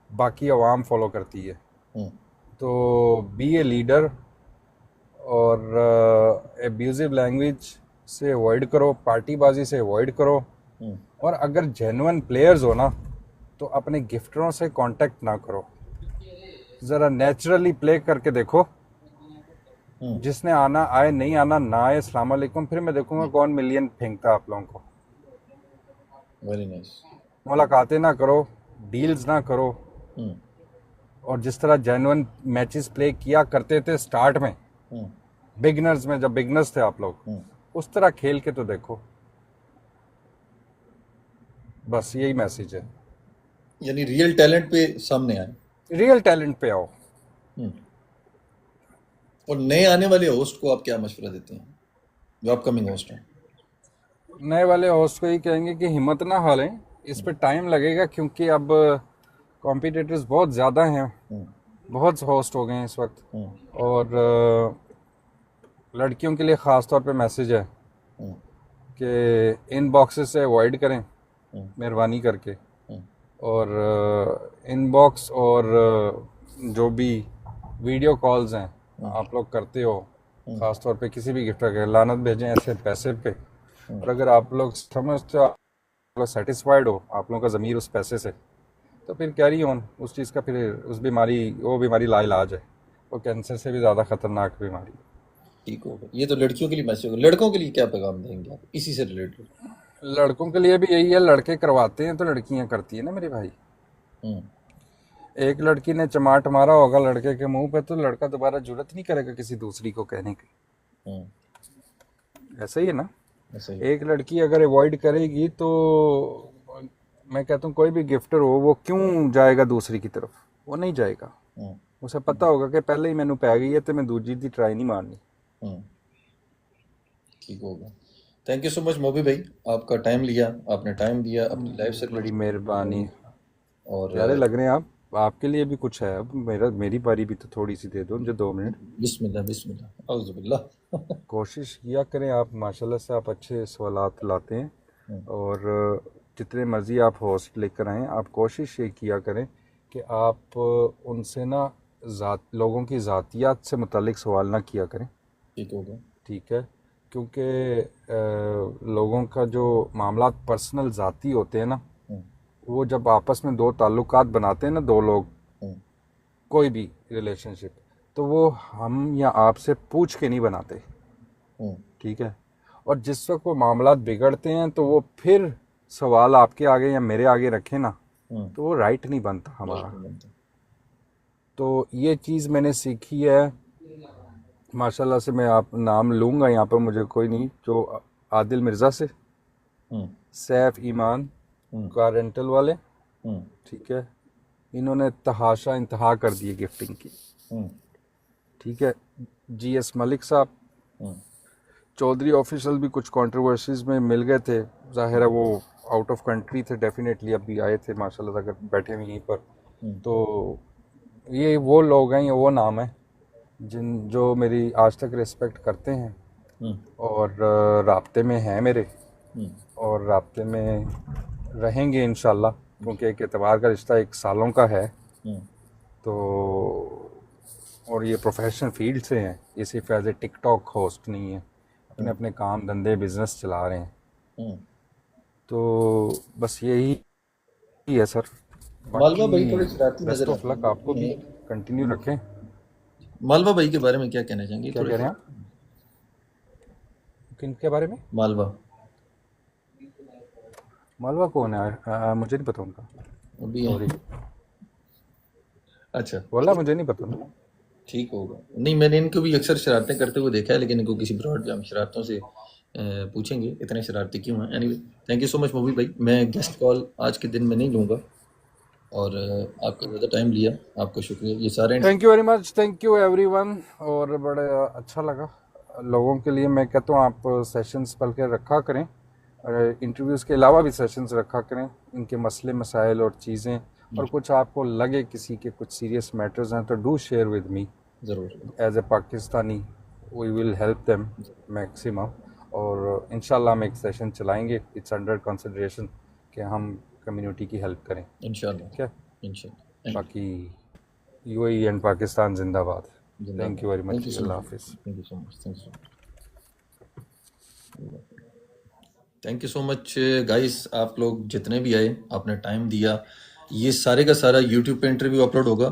बाकी आवाम फॉलो करती है। हम्म, तो बी ए लीडर, और एब्यूजिव लैंग्वेज से अवॉइड करो, पार्टीबाजी से अवॉइड करो, हम्म, और अगर जेन्युइन प्लेयर्स हो ना, तो अपने गिफ्टरों से कांटेक्ट ना करो, ज़रा नेचुरली प्ले करके देखो। हम्म। जिसने आना आए, नहीं आना ना आए, अस्सलाम वालेकुम, फिर मैं देखूंगा कौन मिलियन फेंकता आप लोगों को। Very nice. मुलाकातें ना करो, डील्स ना करो, हम्म, और जिस तरह जेन्युइन मैचेस प्ले किया करते थे स्टार्ट में, हम्म, बिगनर्स में, जब बिगनर्स थे आप लोग, हम्म। उस तरह खेल के तो देखो। बस यही मैसेज है। यानी रियल टैलेंट पे सामने आए। रियल टैलेंट पे आओ। हम्म। और नए आने वाले होस्ट को आप क्या मशवरा देते हैं, जो अपकमिंग होस्ट हैं? नए वाले होस्ट को ही कहेंगे कि हिम्मत ना हारें, इस पे टाइम लगेगा, क्योंकि अब कॉम्पिटिटर्स बहुत ज़्यादा हैं, हम्म, बहुत होस्ट हो गए हैं इस वक्त। हम्म, और लड़कियों के लिए ख़ास तौर पे मैसेज है हम्म, कि इन बॉक्सेस से अवॉइड करें हम्म, मेहरबानी करके। हम्म, और इनबॉक्स और जो भी वीडियो कॉल्स हैं हम्म, आप लोग करते हो, हम्म, ख़ास तौर पे किसी भी गिफ्ट का लानत भेजें ऐसे पैसे पे। हम्म। और अगर आप लोग समझते हो, आप लोग सेटिस्फाइड हो, आप लोगों का ज़मीर उस पैसे से, तो फिर कैरी ऑन उस चीज़ का। फिर उस बीमारी, वो बीमारी लाइलाज है, वो कैंसर से भी ज़्यादा ख़तरनाक बीमारी है। ठीक होगा। ये तो लड़कियों के लिए मैसेज होगा। लड़कों के लिए क्या पैगाम देंगे आप इसी से रिलेटेड? लड़कों के लिए भी यही है, लड़के करवाते हैं तो लड़कियां करती है ना मेरे भाई। हम्म, एक लड़की ने चमाट मारा होगा लड़के के मुंह पे, तो लड़का दोबारा जुर्रत नहीं करेगा किसी दूसरी को कहने की। हम्म। ऐसा ही है ना। ऐसा ही। एक लड़की अगर अवॉइड करेगी तो मैं कहता हूँ कोई भी गिफ्टर हो वो क्यों जाएगा दूसरी की तरफ, वो नहीं जाएगा। हम्म, उसे पता होगा कि पहले ही मैनू पै गई है तो मैं दूजी दी ट्राई नहीं मारनी। हम्म। ठीक होगा। थैंक यू सो मच मोबी भाई, आपका टाइम लिया, आपने टाइम दिया अपनी लाइफ से बड़ी रिलेटेड। मेहरबानी। और प्यारे लग रहे हैं आप। आपके लिए भी कुछ है, अब मेरी बारी भी तो थोड़ी सी दे दो मुझे, 2 मिनट। बिस्मिल्लाह बिस्मिल्लाह औज़ुबिल्लाह। कोशिश किया करें आप, माशाल्लाह से आप अच्छे सवालात लाते हैं। हम्म, और जितने मर्ज़ी आप होस्ट लेकर आएँ, आप कोशिश ये किया करें कि आप उनसे ना लोगों की ज़ातियात से मुतल्लिक सवाल ना किया करें। ठीक होगा। ठीक है। क्योंकि लोगों का जो मामलात पर्सनल ज़ाती होते हैं ना, हम्म, वो जब आपस में दो ताल्लुकात बनाते हैं ना, दो लोग, हम्म, कोई भी रिलेशनशिप, तो वो हम या आपसे पूछ के नहीं बनाते। हम्म, ठीक है। और जिस वक्त वो मामलात बिगड़ते हैं तो वो फिर सवाल आपके आगे या मेरे आगे रखें ना, हम्म। तो वो राइट नहीं बनता राइट हमारा। नहीं बनता। तो ये चीज़ मैंने सीखी है माशाल्लाह से। मैं आप नाम लूँगा यहाँ पर, मुझे कोई नहीं, जो आदिल मिर्ज़ा से, हम्म, सैफ ईमान, हम्म, कार रेंटल वाले। हम्म, ठीक है। इन्होंने तहाशा इंतहा कर दी है गिफ्टिंग की। हम्म, ठीक है। जीएस मलिक साहब, हम्म, चौधरी ऑफिशियल भी कुछ कंट्रोवर्सीज में मिल गए थे, ज़ाहिर है वो आउट ऑफ कंट्री थे, डेफिनेटली अभी आए थे माशाल्लाह, अगर बैठे हुए यहीं पर। हम्म, तो ये वो लोग हैं, ये वो नाम है जो मेरी आज तक रिस्पेक्ट करते हैं हम्म, और राब्ते में हैं मेरे, हम्म, और राब्ते में रहेंगे इंशाल्लाह, क्योंकि एक एतबार का रिश्ता 1 सालों का है। हम्म, तो और ये प्रोफेशनल फील्ड से हैं, ये सिर्फ एज ए टिकटॉक होस्ट नहीं है, अपने हम्म, अपने काम धंधे बिजनेस चला रहे हैं। हम्म। तो बस यही है सर। मालवा बाकी भाई थोड़े शरारती बेस्ट नजर ऑफ आते लक, आपको भी हैं। कंटिन्यू रखें। मालवा भाई के बारे में क्या कहना चाहेंगे, क्या थोड़े कह रहे हैं आप, शरारती? किन के बारे में? मालवा। मालवा कौन है? मुझे नहीं पता उनका, अभी सॉरी। अच्छा। बोला मुझे नहीं पता ना। ठीक होगा। नहीं, मैंने इनको भी अक्सर शरारतें करते हुए देखा है, लेकिन इनको किसी ब्रॉड पे हम शरारतों से पूछेंगे इतने शरारती क्यों हैं। Anyway, thank you so much movie भाई। मैं गेस्ट कॉल आज के दिन में नहीं लूँगा, और आपका ज़्यादा टाइम लिया, आपका शुक्रिया। ये सारे thank you very much, thank you everyone. और बड़ा अच्छा लगा लोगों के लिए। मैं कहता हूँ आप सेशंस बल्कि रखा करें, इंटरव्यूज़ के अलावा भी सेशंस रखा करें, इनके मसले मसाइल और चीज़ें, और कुछ आपको लगे किसी के कुछ सीरियस मैटर्स हैं तो डू शेयर विद मी। ज़रूर। As a Pakistani we will help them maximum. और इंशाल्लाह हम एक सेशन चलाएंगे, इट्स अंडर कंसिडरेशन कि हम कम्युनिटी की हेल्प करें। ठीक है। इंशाल्लाह इंशाल्लाह। थैंक बाकी यूएई एंड पाकिस्तान जिंदाबाद। यू। थैंक यू जिंदाबाद। Very thank much, you so अल्लाह मच। हाफिज़। Thank you so much. Thank you so much. Thank you so much guys, आप लोग जितने भी आए, आपने टाइम दिया। ये सारे का सारा यूट्यूब पे इंटरव्यू अपलोड होगा।